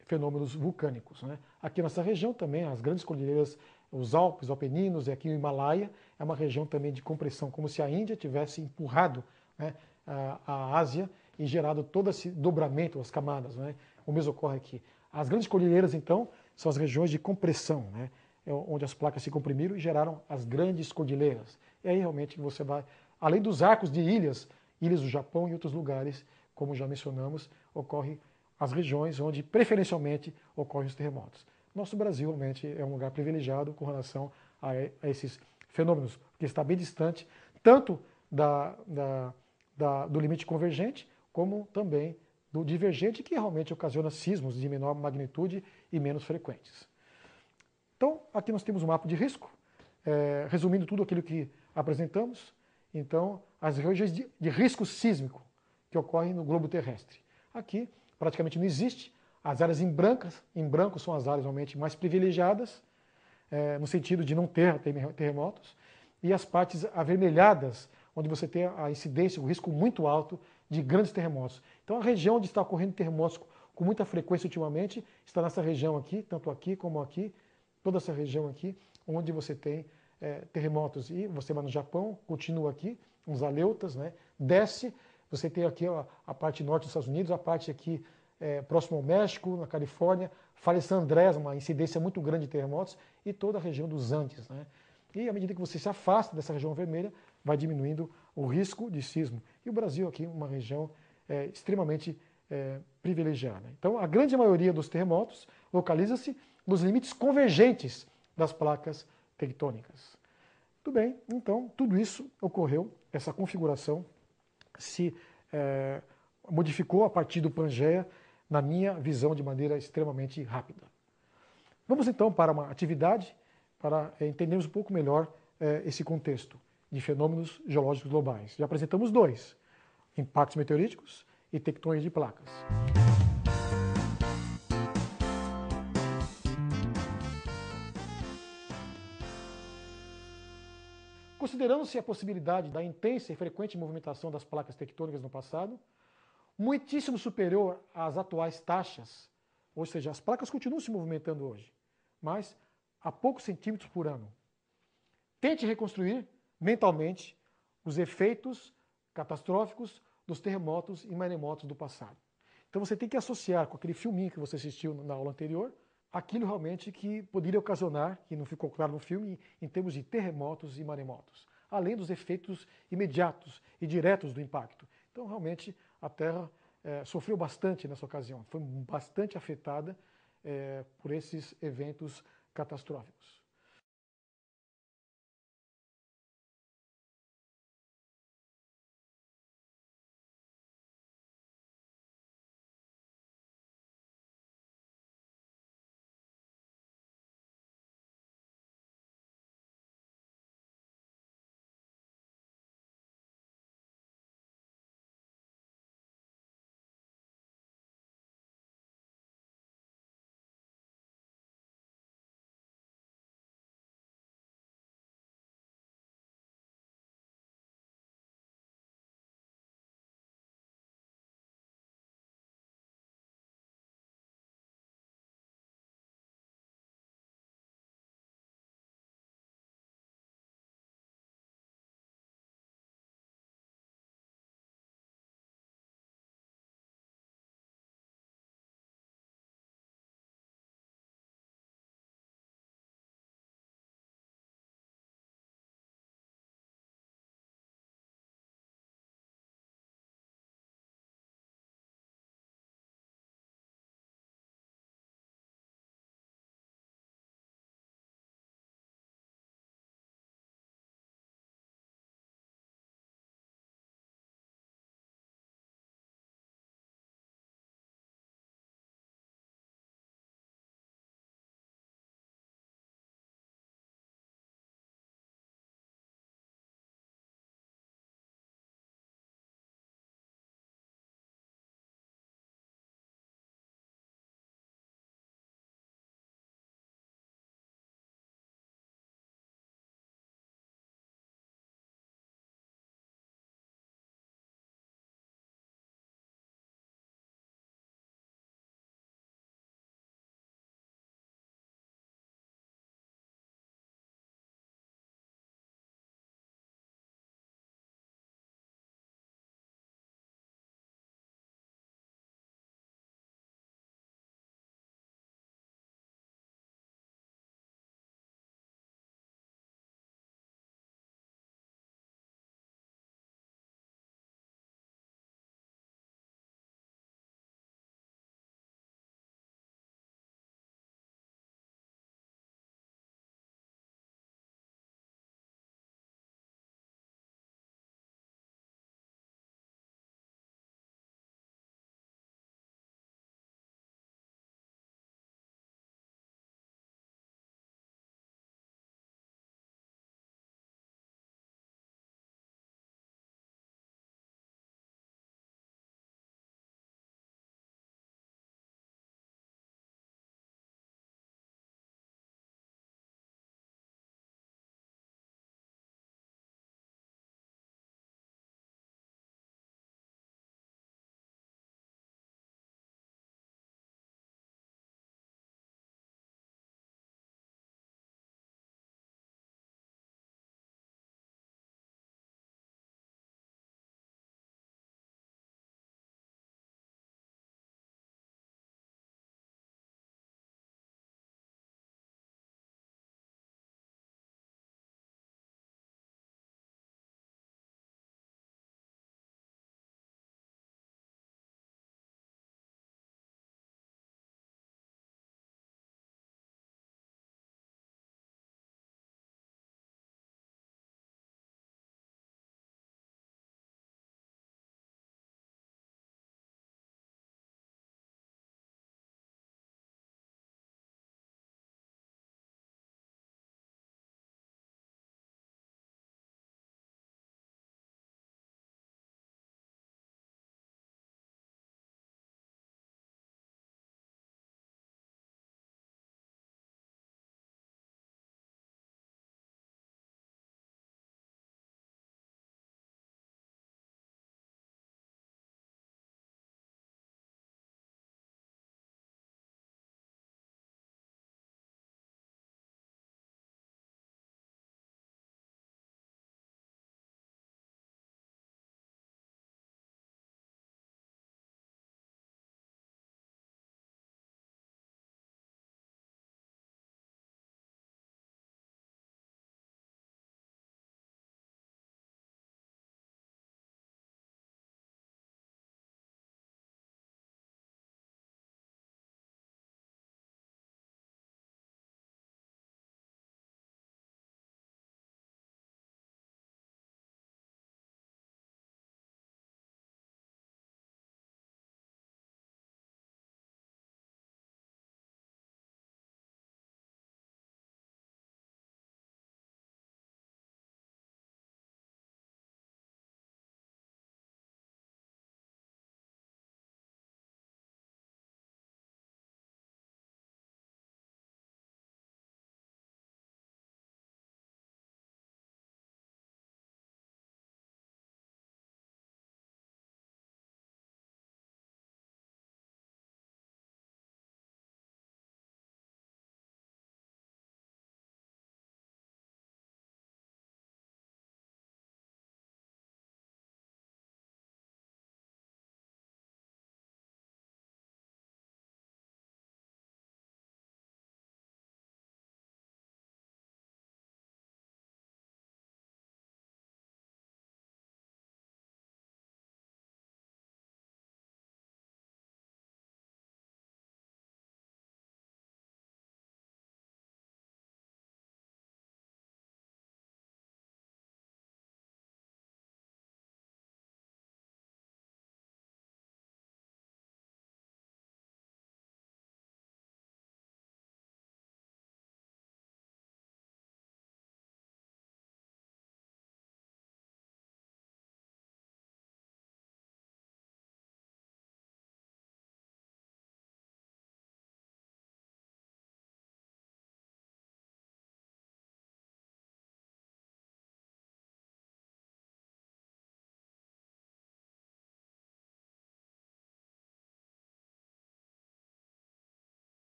fenômenos vulcânicos, né? Aqui nessa região também, as grandes cordilheiras, os Alpes, os Apeninos e aqui o Himalaia, é uma região também de compressão, como se a Índia tivesse empurrado, né, a Ásia e gerado todo esse dobramento, as camadas, né? O mesmo ocorre aqui. As grandes cordilheiras, então, são as regiões de compressão, né? Onde as placas se comprimiram e geraram as grandes cordilheiras. E aí realmente você vai, além dos arcos de ilhas do Japão e outros lugares, como já mencionamos, ocorrem as regiões onde preferencialmente ocorrem os terremotos. Nosso Brasil realmente é um lugar privilegiado com relação a esses fenômenos, porque está bem distante tanto do limite convergente, como também do divergente, que realmente ocasiona sismos de menor magnitude e menos frequentes. Então, aqui nós temos um mapa de risco, resumindo tudo aquilo que apresentamos. Então, as regiões de risco sísmico que ocorrem no globo terrestre. Aqui, praticamente não existe. As áreas em branco são as áreas realmente mais privilegiadas, no sentido de não ter terremotos. E as partes avermelhadas, onde você tem a incidência, o risco muito alto de grandes terremotos. Então, a região onde está ocorrendo terremotos com muita frequência ultimamente está nessa região aqui, tanto aqui como aqui, toda essa região aqui, onde você tem terremotos. E você vai no Japão, continua aqui, uns aleutas, né? Desce, você tem aqui a parte norte dos Estados Unidos, a parte aqui próximo ao México, na Califórnia, Vale San Andrés, uma incidência muito grande de terremotos, e toda a região dos Andes, né? E à medida que você se afasta dessa região vermelha, vai diminuindo o risco de sismo. E o Brasil aqui é uma região extremamente privilegiada. Então, a grande maioria dos terremotos localiza-se nos limites convergentes das placas tectônicas. Tudo bem, então tudo isso ocorreu, essa configuração se modificou a partir do Pangeia, na minha visão, de maneira extremamente rápida. Vamos então para uma atividade para entendermos um pouco melhor esse contexto de fenômenos geológicos globais. Já apresentamos dois: impactos meteoríticos e tectônicos de placas. Considerando-se a possibilidade da intensa e frequente movimentação das placas tectônicas no passado, muitíssimo superior às atuais taxas, ou seja, as placas continuam se movimentando hoje, mas a poucos centímetros por ano. Tente reconstruir mentalmente os efeitos catastróficos dos terremotos e maremotos do passado. Então você tem que associar com aquele filminho que você assistiu na aula anterior, aquilo realmente que poderia ocasionar, que não ficou claro no filme, em termos de terremotos e maremotos, além dos efeitos imediatos e diretos do impacto. Então realmente a Terra sofreu bastante nessa ocasião, foi bastante afetada por esses eventos catastróficos.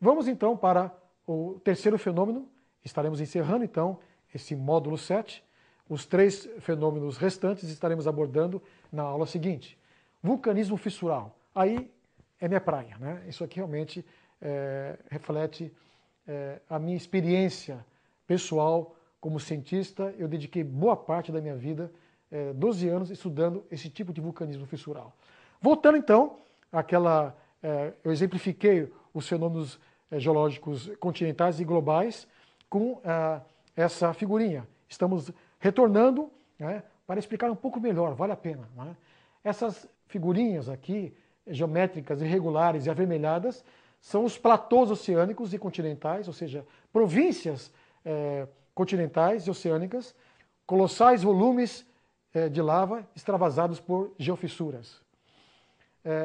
Vamos então para o terceiro fenômeno. Estaremos encerrando então esse módulo 7. Os 3 fenômenos restantes estaremos abordando na aula seguinte. Vulcanismo fissural. Aí é minha praia, né? Isso aqui realmente reflete a minha experiência pessoal como cientista. Eu dediquei boa parte da minha vida, 12 anos, estudando esse tipo de vulcanismo fissural. Voltando então àquela... eu exemplifiquei os fenômenos geológicos continentais e globais com essa figurinha. Estamos retornando, né, para explicar um pouco melhor, vale a pena. Né? Essas figurinhas aqui, geométricas, irregulares e avermelhadas, são os platôs oceânicos e continentais, ou seja, províncias continentais e oceânicas, colossais volumes de lava extravasados por geofissuras.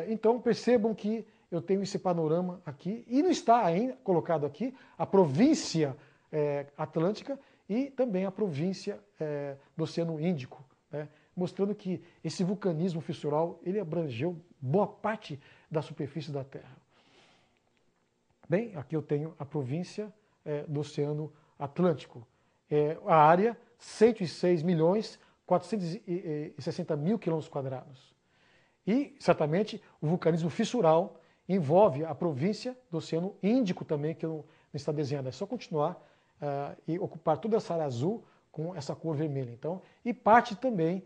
Então percebam que eu tenho esse panorama aqui, e não está ainda colocado aqui a província atlântica e também a província do Oceano Índico, né? Mostrando que esse vulcanismo fissural ele abrangeu boa parte da superfície da Terra. Bem, aqui eu tenho a província do Oceano Atlântico. A área, 106.460.000 km². E, certamente, o vulcanismo fissural envolve a província do Oceano Índico também, que não está desenhada. É só continuar e ocupar toda essa área azul com essa cor vermelha. Então, e parte também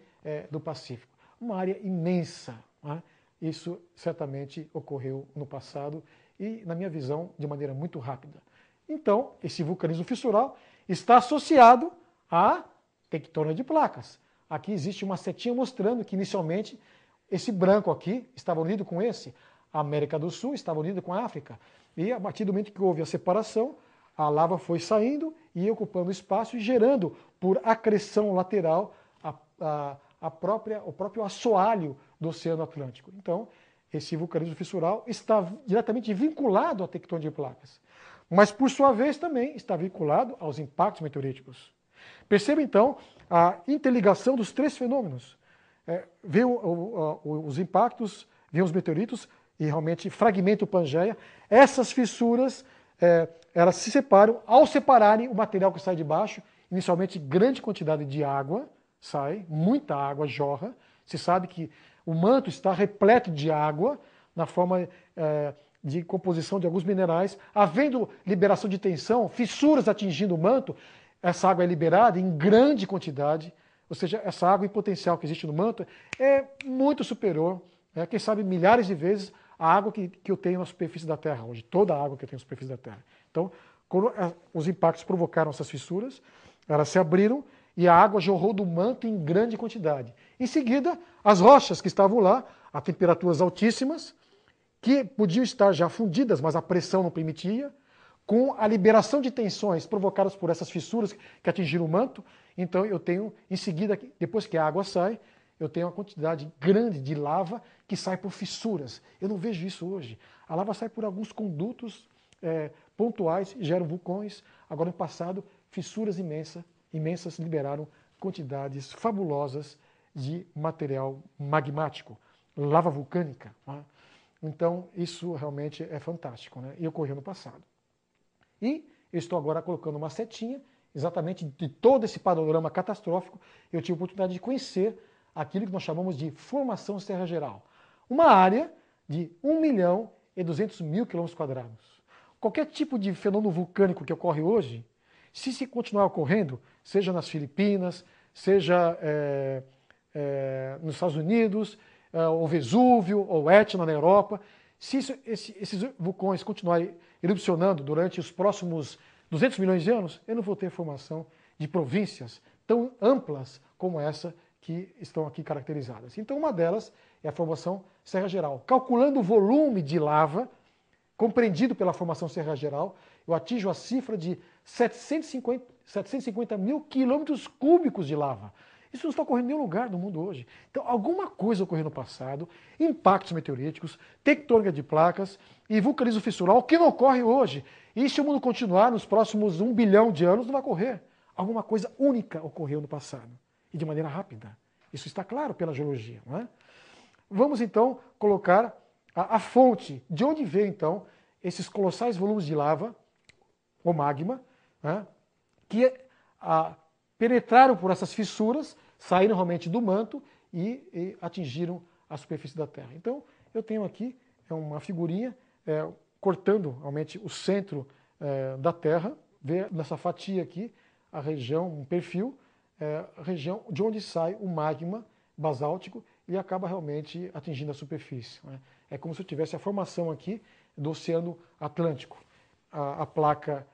do Pacífico. Uma área imensa. Né? Isso certamente ocorreu no passado e, na minha visão, de maneira muito rápida. Então, esse vulcanismo fissural está associado à tectônica de placas. Aqui existe uma setinha mostrando que, inicialmente, esse branco aqui estava unido com esse. A América do Sul estava unida com a África. E, a partir do momento que houve a separação, a lava foi saindo e ocupando espaço e gerando, por acreção lateral, o próprio assoalho do Oceano Atlântico. Então, esse vulcanismo fissural está diretamente vinculado à tectônica de placas. Mas, por sua vez, também está vinculado aos impactos meteoríticos. Perceba, então, a interligação dos 3 fenômenos. Vê os impactos, vê os meteoritos e realmente fragmenta o Pangeia. Essas fissuras, elas se separam. Ao separarem o material que sai de baixo, inicialmente grande quantidade de água sai, muita água jorra. Se sabe que o manto está repleto de água, na forma de composição de alguns minerais. Havendo liberação de tensão, fissuras atingindo o manto, essa água é liberada em grande quantidade. Ou seja, essa água em potencial que existe no manto é muito superior, quem sabe milhares de vezes, a água que eu tenho na superfície da Terra hoje, toda a água que eu tenho na superfície da Terra. Então, quando os impactos provocaram essas fissuras, elas se abriram e a água jorrou do manto em grande quantidade. Em seguida, as rochas que estavam lá, a temperaturas altíssimas, que podiam estar já fundidas, mas a pressão não permitia, com a liberação de tensões provocadas por essas fissuras que atingiram o manto. Então eu tenho, em seguida, depois que a água sai, eu tenho uma quantidade grande de lava que sai por fissuras. Eu não vejo isso hoje. A lava sai por alguns condutos pontuais, geram vulcões. Agora, no passado, fissuras imensas liberaram quantidades fabulosas de material magmático, lava vulcânica. Né? Então, isso realmente é fantástico, né? E ocorreu no passado. E eu estou agora colocando uma setinha, exatamente de todo esse panorama catastrófico. Eu tive a oportunidade de conhecer aquilo que nós chamamos de formação Serra Geral. Uma área de 1.200.000 km². Qualquer tipo de fenômeno vulcânico que ocorre hoje, se continuar ocorrendo, seja nas Filipinas, seja nos Estados Unidos, o Vesúvio, ou Etna na Europa, se esses vulcões continuarem erupcionando durante os próximos 200 milhões de anos, eu não vou ter formação de províncias tão amplas como essa que estão aqui caracterizadas. Então, uma delas é a formação Serra Geral. Calculando o volume de lava compreendido pela formação Serra Geral, eu atinjo a cifra de 750 mil quilômetros cúbicos de lava. Isso não está ocorrendo em nenhum lugar do mundo hoje. Então, alguma coisa ocorreu no passado, impactos meteoríticos, tectônica de placas e vulcanismo fissural, que não ocorre hoje. E se o mundo continuar nos próximos 1 bilhão de anos, não vai ocorrer. Alguma coisa única ocorreu no passado, e de maneira rápida. Isso está claro pela geologia, não é? Vamos, então, colocar a fonte. De onde veio, então, esses colossais volumes de lava, ou magma, né, que penetraram por essas fissuras, saíram realmente do manto e atingiram a superfície da Terra. Então, eu tenho aqui uma figurinha cortando realmente o centro da Terra, vê nessa fatia aqui a região, um perfil, a região de onde sai o magma basáltico e acaba realmente atingindo a superfície, né? É como se eu tivesse a formação aqui do Oceano Atlântico. A placa,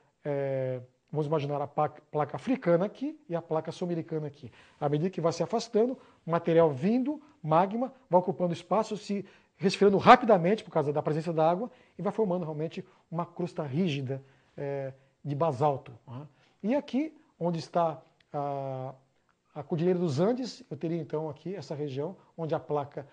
vamos imaginar a placa africana aqui e a placa sul-americana aqui. À medida que vai se afastando, o material vindo, magma, vai ocupando espaço, se resfriando rapidamente por causa da presença da água e vai formando realmente uma crosta rígida de basalto, né? E aqui, onde está a Cordilheira dos Andes, eu teria então aqui essa região onde a placa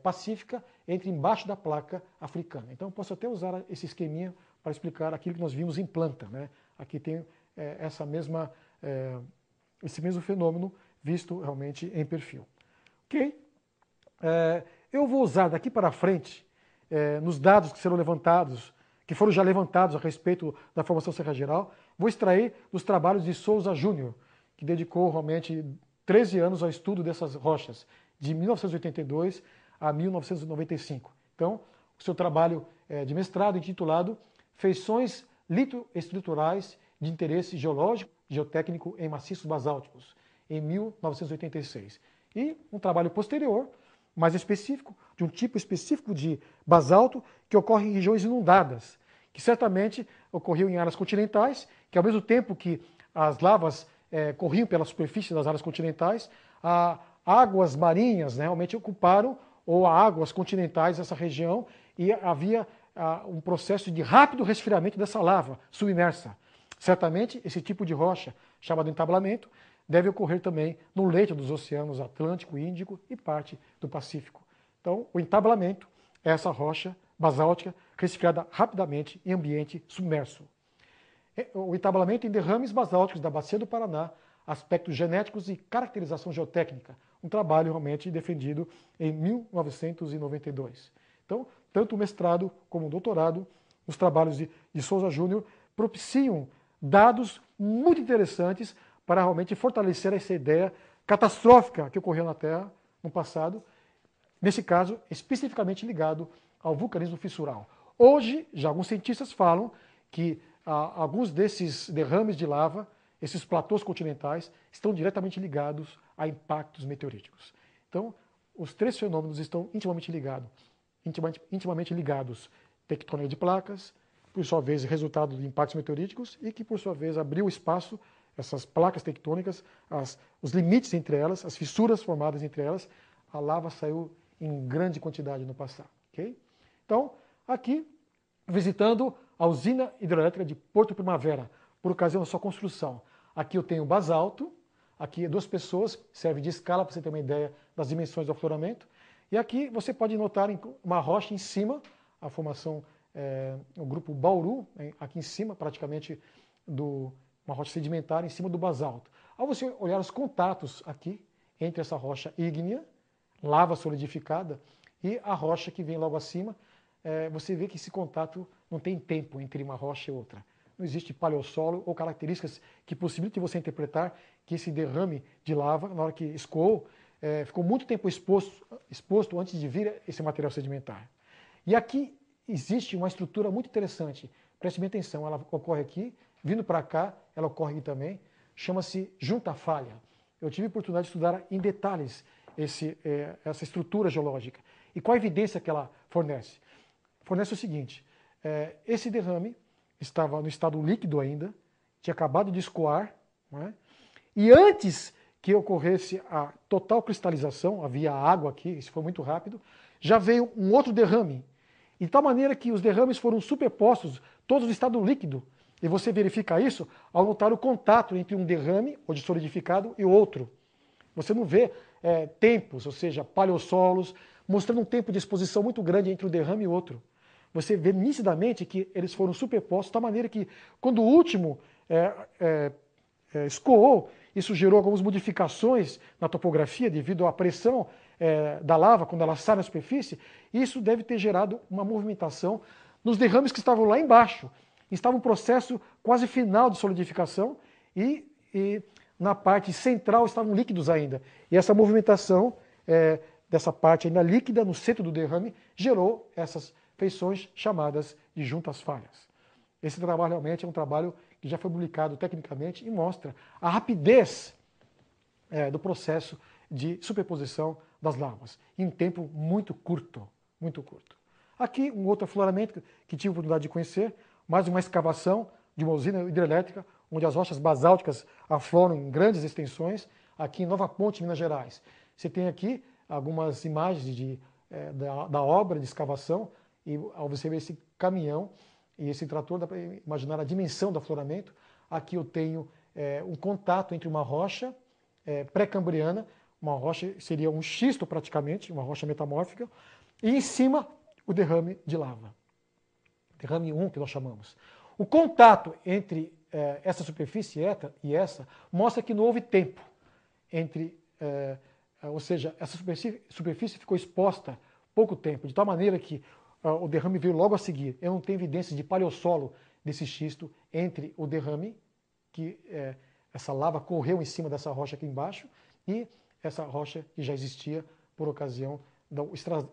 pacífica entra embaixo da placa africana. Então eu posso até usar esse esqueminha para explicar aquilo que nós vimos em planta, né? Aqui tem esse mesmo fenômeno visto realmente em perfil. Ok? Eu vou usar daqui para frente, nos dados que serão levantados, que foram já levantados a respeito da formação Serra Geral, vou extrair dos trabalhos de Souza Júnior, que dedicou realmente 13 anos ao estudo dessas rochas, de 1982 a 1995. Então, o seu trabalho de mestrado intitulado Feições litoestruturais de interesse geológico, geotécnico em maciços basálticos, em 1986. E um trabalho posterior, mais específico, de um tipo específico de basalto que ocorre em regiões inundadas, que certamente ocorreu em áreas continentais, que ao mesmo tempo que as lavas corriam pela superfície das áreas continentais, águas marinhas, né, realmente ocuparam, ou águas continentais essa região, e havia um processo de rápido resfriamento dessa lava submersa. Certamente, esse tipo de rocha, chamado entablamento, deve ocorrer também no leito dos oceanos Atlântico, Índico e parte do Pacífico. Então, o entablamento é essa rocha basáltica resfriada rapidamente em ambiente submerso. O entablamento em derrames basálticos da Bacia do Paraná, aspectos genéticos e caracterização geotécnica, um trabalho realmente defendido em 1992. Então, tanto o mestrado como o doutorado, os trabalhos de Souza Júnior propiciam dados muito interessantes para realmente fortalecer essa ideia catastrófica que ocorreu na Terra no passado, nesse caso especificamente ligado ao vulcanismo fissural. Hoje, já alguns cientistas falam que alguns desses derrames de lava, esses platôs continentais, estão diretamente ligados a impactos meteoríticos. Então, os três fenômenos estão intimamente ligados. Tectônica de placas, por sua vez, resultado de impactos meteoríticos, e que, por sua vez, abriu espaço, essas placas tectônicas, os limites entre elas, as fissuras formadas entre elas, a lava saiu em grande quantidade no passado. Okay? Então, aqui, visitando a usina hidrelétrica de Porto Primavera, por ocasião da sua construção. Aqui eu tenho basalto, aqui 2 pessoas, serve de escala para você ter uma ideia das dimensões do afloramento. E aqui você pode notar uma rocha em cima, a formação, o grupo Bauru, aqui em cima, praticamente, uma rocha sedimentar em cima do basalto. Ao você olhar os contatos aqui, entre essa rocha ígnea, lava solidificada, e a rocha que vem logo acima, você vê que esse contato não tem tempo entre uma rocha e outra. Não existe paleossolo ou características que possibilitem você interpretar que esse derrame de lava, na hora que escoou, ficou muito tempo exposto antes de vir esse material sedimentar. E aqui existe uma estrutura muito interessante. Preste bem atenção, ela ocorre aqui, vindo para cá, ela ocorre aqui também, chama-se junta falha. Eu tive a oportunidade de estudar em detalhes essa estrutura geológica. E qual a evidência que ela fornece? Fornece o seguinte, esse derrame estava no estado líquido ainda, tinha acabado de escoar, né? E antes que ocorresse a total cristalização, havia água aqui, isso foi muito rápido, já veio um outro derrame, de tal maneira que os derrames foram superpostos, todos no estado líquido, e você verifica isso ao notar o contato entre um derrame, ou de solidificado, e outro. Você não vê tempos, ou seja, paleossolos, mostrando um tempo de exposição muito grande entre um derrame e outro. Você vê nitidamente que eles foram superpostos de tal maneira que, quando o último escoou, isso gerou algumas modificações na topografia devido à pressão, da lava, quando ela sai na superfície, isso deve ter gerado uma movimentação nos derrames que estavam lá embaixo. Estava um processo quase final de solidificação e na parte central estavam líquidos ainda. E essa movimentação dessa parte ainda líquida no centro do derrame gerou essas feições chamadas de juntas falhas. Esse trabalho realmente é um trabalho que já foi publicado tecnicamente e mostra a rapidez do processo de superposição das lavas, em um tempo muito curto, muito curto. Aqui um outro afloramento que tive a oportunidade de conhecer, mais uma escavação de uma usina hidrelétrica, onde as rochas basálticas afloram em grandes extensões, aqui em Nova Ponte, Minas Gerais. Você tem aqui algumas imagens da obra de escavação, e ao você ver esse caminhão e esse trator, dá para imaginar a dimensão do afloramento. Aqui eu tenho um contato entre uma rocha pré-cambriana, uma rocha, seria um xisto praticamente, uma rocha metamórfica, e em cima o derrame de lava. Derrame 1 que nós chamamos. O contato entre essa superfície e essa mostra que não houve tempo entre, ou seja, essa superfície ficou exposta pouco tempo, de tal maneira que o derrame veio logo a seguir. Eu não tenho evidências de paleossolo desse xisto entre o derrame, que essa lava correu em cima dessa rocha aqui embaixo, e essa rocha que já existia por ocasião do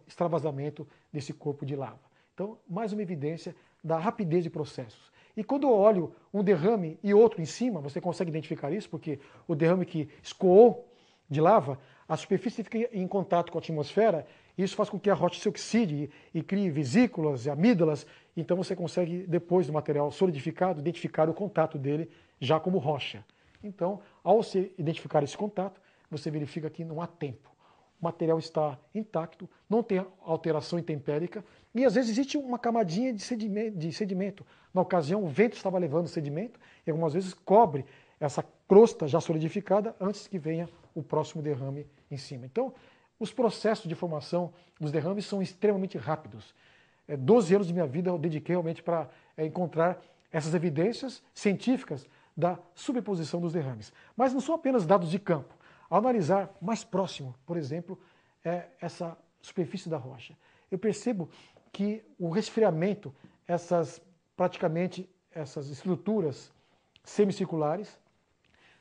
extravasamento desse corpo de lava. Então, mais uma evidência da rapidez de processos. E quando eu olho um derrame e outro em cima, você consegue identificar isso, porque o derrame que escoou de lava, a superfície fica em contato com a atmosfera, e isso faz com que a rocha se oxide e crie vesículas e amígdalas, então você consegue, depois do material solidificado, identificar o contato dele já como rocha. Então, ao se identificar esse contato, você verifica que não há tempo. O material está intacto, não tem alteração intempérica, e às vezes existe uma camadinha de sedimento. Na ocasião, o vento estava levando sedimento, e algumas vezes cobre essa crosta já solidificada antes que venha o próximo derrame em cima. Então, os processos de formação dos derrames são extremamente rápidos. 12 anos de minha vida eu dediquei realmente para encontrar essas evidências científicas da superposição dos derrames. Mas não são apenas dados de campo. Ao analisar mais próximo, por exemplo, essa superfície da rocha, eu percebo que o resfriamento, praticamente essas estruturas semicirculares,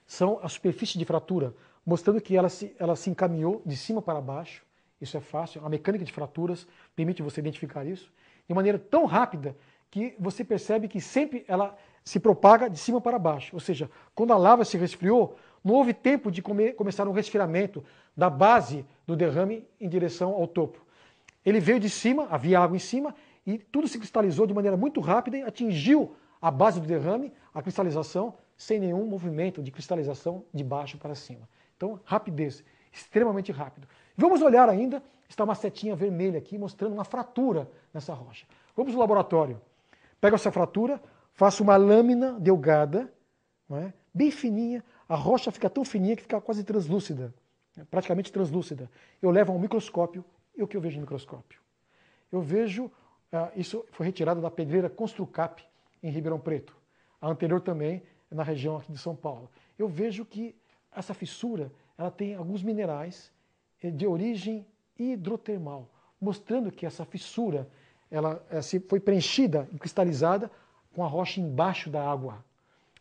são a superfície de fratura, mostrando que ela se encaminhou de cima para baixo. Isso é fácil, a mecânica de fraturas permite você identificar isso, de maneira tão rápida que você percebe que sempre ela se propaga de cima para baixo. Ou seja, quando a lava se resfriou, não houve tempo de começar um resfriamento da base do derrame em direção ao topo. Ele veio de cima, havia água em cima, e tudo se cristalizou de maneira muito rápida e atingiu a base do derrame, a cristalização, sem nenhum movimento de cristalização de baixo para cima. Então, rapidez, extremamente rápido. Vamos olhar ainda, está uma setinha vermelha aqui mostrando uma fratura nessa rocha. Vamos no laboratório. Pego essa fratura, faço uma lâmina delgada, não é? Bem fininha, a rocha fica tão fininha que fica quase translúcida, praticamente translúcida. Eu levo ao microscópio, e o que eu vejo no microscópio? Eu vejo, isso foi retirado da pedreira Construcap, em Ribeirão Preto. A anterior também, na região aqui de São Paulo. Eu vejo que essa fissura ela tem alguns minerais de origem hidrotermal, mostrando que essa fissura ela foi preenchida e cristalizada com a rocha embaixo da água.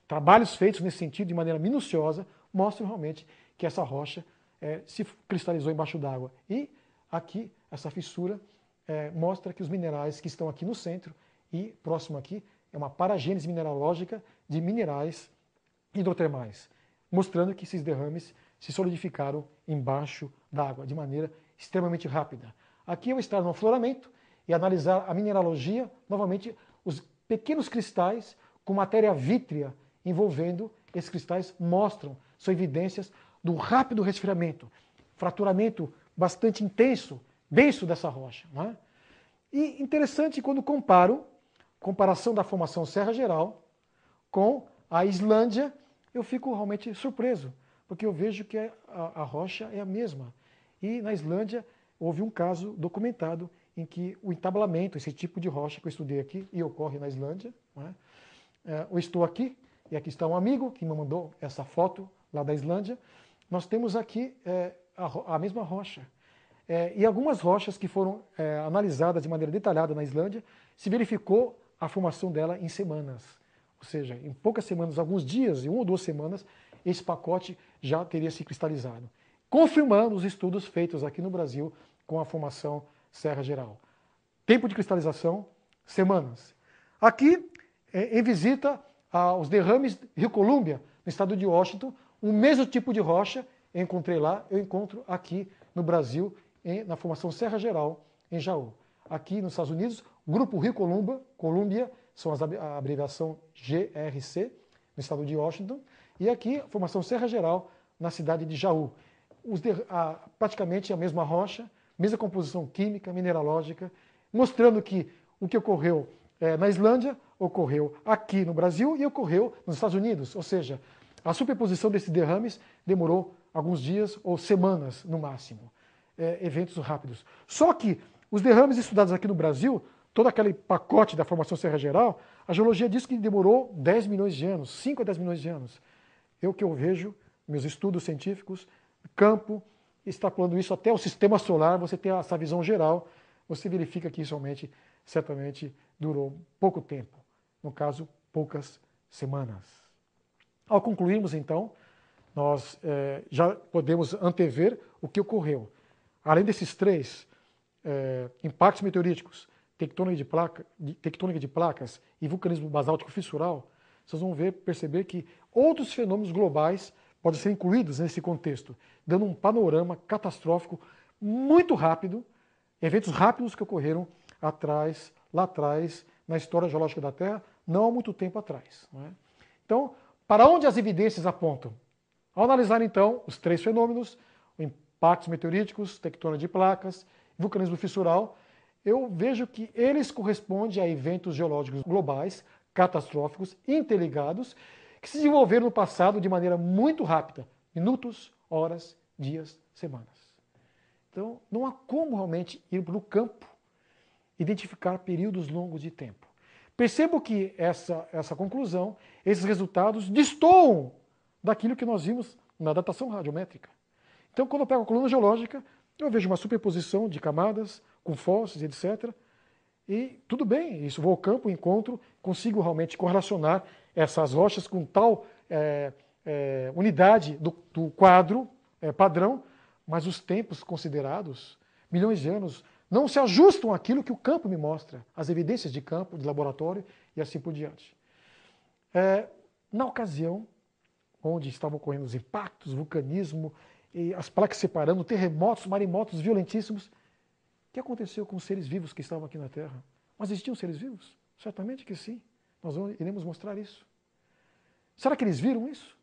Trabalhos feitos nesse sentido de maneira minuciosa mostram realmente que essa rocha se cristalizou embaixo d'água. E aqui, essa fissura mostra que os minerais que estão aqui no centro e próximo aqui é uma paragênese mineralógica de minerais hidrotermais, mostrando que esses derrames se solidificaram embaixo d'água de maneira extremamente rápida. Aqui eu vou estar no afloramento e analisar a mineralogia, novamente os pequenos cristais com matéria vítrea envolvendo esses cristais mostram, são evidências do rápido resfriamento, fraturamento bastante intenso, denso dessa rocha. Não é? E interessante quando comparação da formação Serra Geral com a Islândia, eu fico realmente surpreso, porque eu vejo que a rocha é a mesma. E na Islândia houve um caso documentado em que o entablamento, esse tipo de rocha que eu estudei aqui, e ocorre na Islândia, não é? Eu estou aqui, e aqui está um amigo que me mandou essa foto lá da Islândia. Nós temos aqui a mesma rocha. e algumas rochas que foram analisadas de maneira detalhada na Islândia, se verificou a formação dela em semanas. Ou seja, em poucas semanas, alguns dias, em 1 ou 2 semanas, esse pacote já teria se cristalizado. Confirmando os estudos feitos aqui no Brasil com a formação Serra Geral. Tempo de cristalização, semanas. Aqui, em visita aos derrames Rio Columbia, no estado de Washington, o mesmo tipo de rocha eu encontrei lá, eu encontro aqui no Brasil, na formação Serra Geral, em Jaú. Aqui nos Estados Unidos, Grupo Rio Columbia, são a abreviação GRC, no estado de Washington, e aqui a formação Serra Geral, na cidade de Jaú. Praticamente a mesma rocha, mesma composição química, mineralógica, mostrando que o que ocorreu na Islândia ocorreu aqui no Brasil e ocorreu nos Estados Unidos. Ou seja, a superposição desses derrames demorou alguns dias ou semanas no máximo. Eventos rápidos. Só que os derrames estudados aqui no Brasil, todo aquele pacote da formação Serra Geral, a geologia diz que demorou 10 milhões de anos, 5 a 10 milhões de anos. O que eu vejo, meus estudos científicos, campo, extrapolando isso até o sistema solar, você tem essa visão geral, você verifica que isso realmente, certamente, durou pouco tempo. No caso, poucas semanas. Ao concluirmos, então, nós já podemos antever o que ocorreu. Além desses 3 impactos meteoríticos, tectônica de placas e vulcanismo basáltico fissural, vocês vão perceber que outros fenômenos globais podem ser incluídos nesse contexto, dando um panorama catastrófico muito rápido, eventos rápidos que ocorreram lá atrás, na história geológica da Terra, não há muito tempo atrás. Não é? Então, para onde as evidências apontam? Ao analisar, então, os 3 fenômenos, impactos meteoríticos, tectônica de placas, vulcanismo fissural, eu vejo que eles correspondem a eventos geológicos globais, catastróficos, interligados, que se desenvolveram no passado de maneira muito rápida, minutos, horas, dias, semanas. Então, não há como realmente ir para o campo, identificar períodos longos de tempo. Percebo que essa conclusão, esses resultados destoam daquilo que nós vimos na datação radiométrica. Então, quando eu pego a coluna geológica, eu vejo uma superposição de camadas, com fósseis, etc. E tudo bem, isso vou ao campo, encontro, consigo realmente correlacionar essas rochas com tal unidade do quadro padrão, mas os tempos considerados, milhões de anos, não se ajustam àquilo que o campo me mostra, as evidências de campo, de laboratório e assim por diante. Na ocasião, onde estavam ocorrendo os impactos, vulcanismo, e as placas separando, terremotos, maremotos violentíssimos, o que aconteceu com os seres vivos que estavam aqui na Terra? Mas existiam seres vivos? Certamente que sim. Nós iremos mostrar isso. Será que eles viram isso?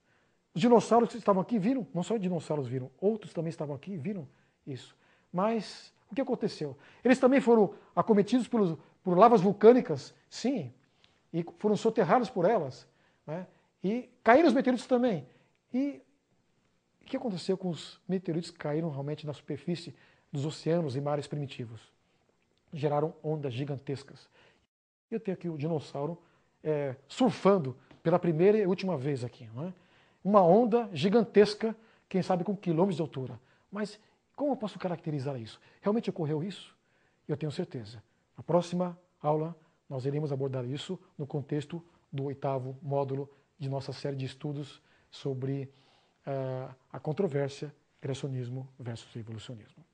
Os dinossauros que estavam aqui viram? Não só os dinossauros viram, outros também estavam aqui e viram isso. Mas o que aconteceu? Eles também foram acometidos por lavas vulcânicas? Sim. E foram soterrados por elas. Né? E caíram os meteoritos também. E o que aconteceu com os meteoritos que caíram realmente na superfície dos oceanos e mares primitivos? Geraram ondas gigantescas. Eu tenho aqui o dinossauro surfando pela primeira e última vez aqui. Não é? Uma onda gigantesca, quem sabe com quilômetros de altura. Mas como eu posso caracterizar isso? Realmente ocorreu isso? Eu tenho certeza. Na próxima aula nós iremos abordar isso no contexto do 8º módulo de nossa série de estudos sobre a controvérsia criacionismo versus evolucionismo.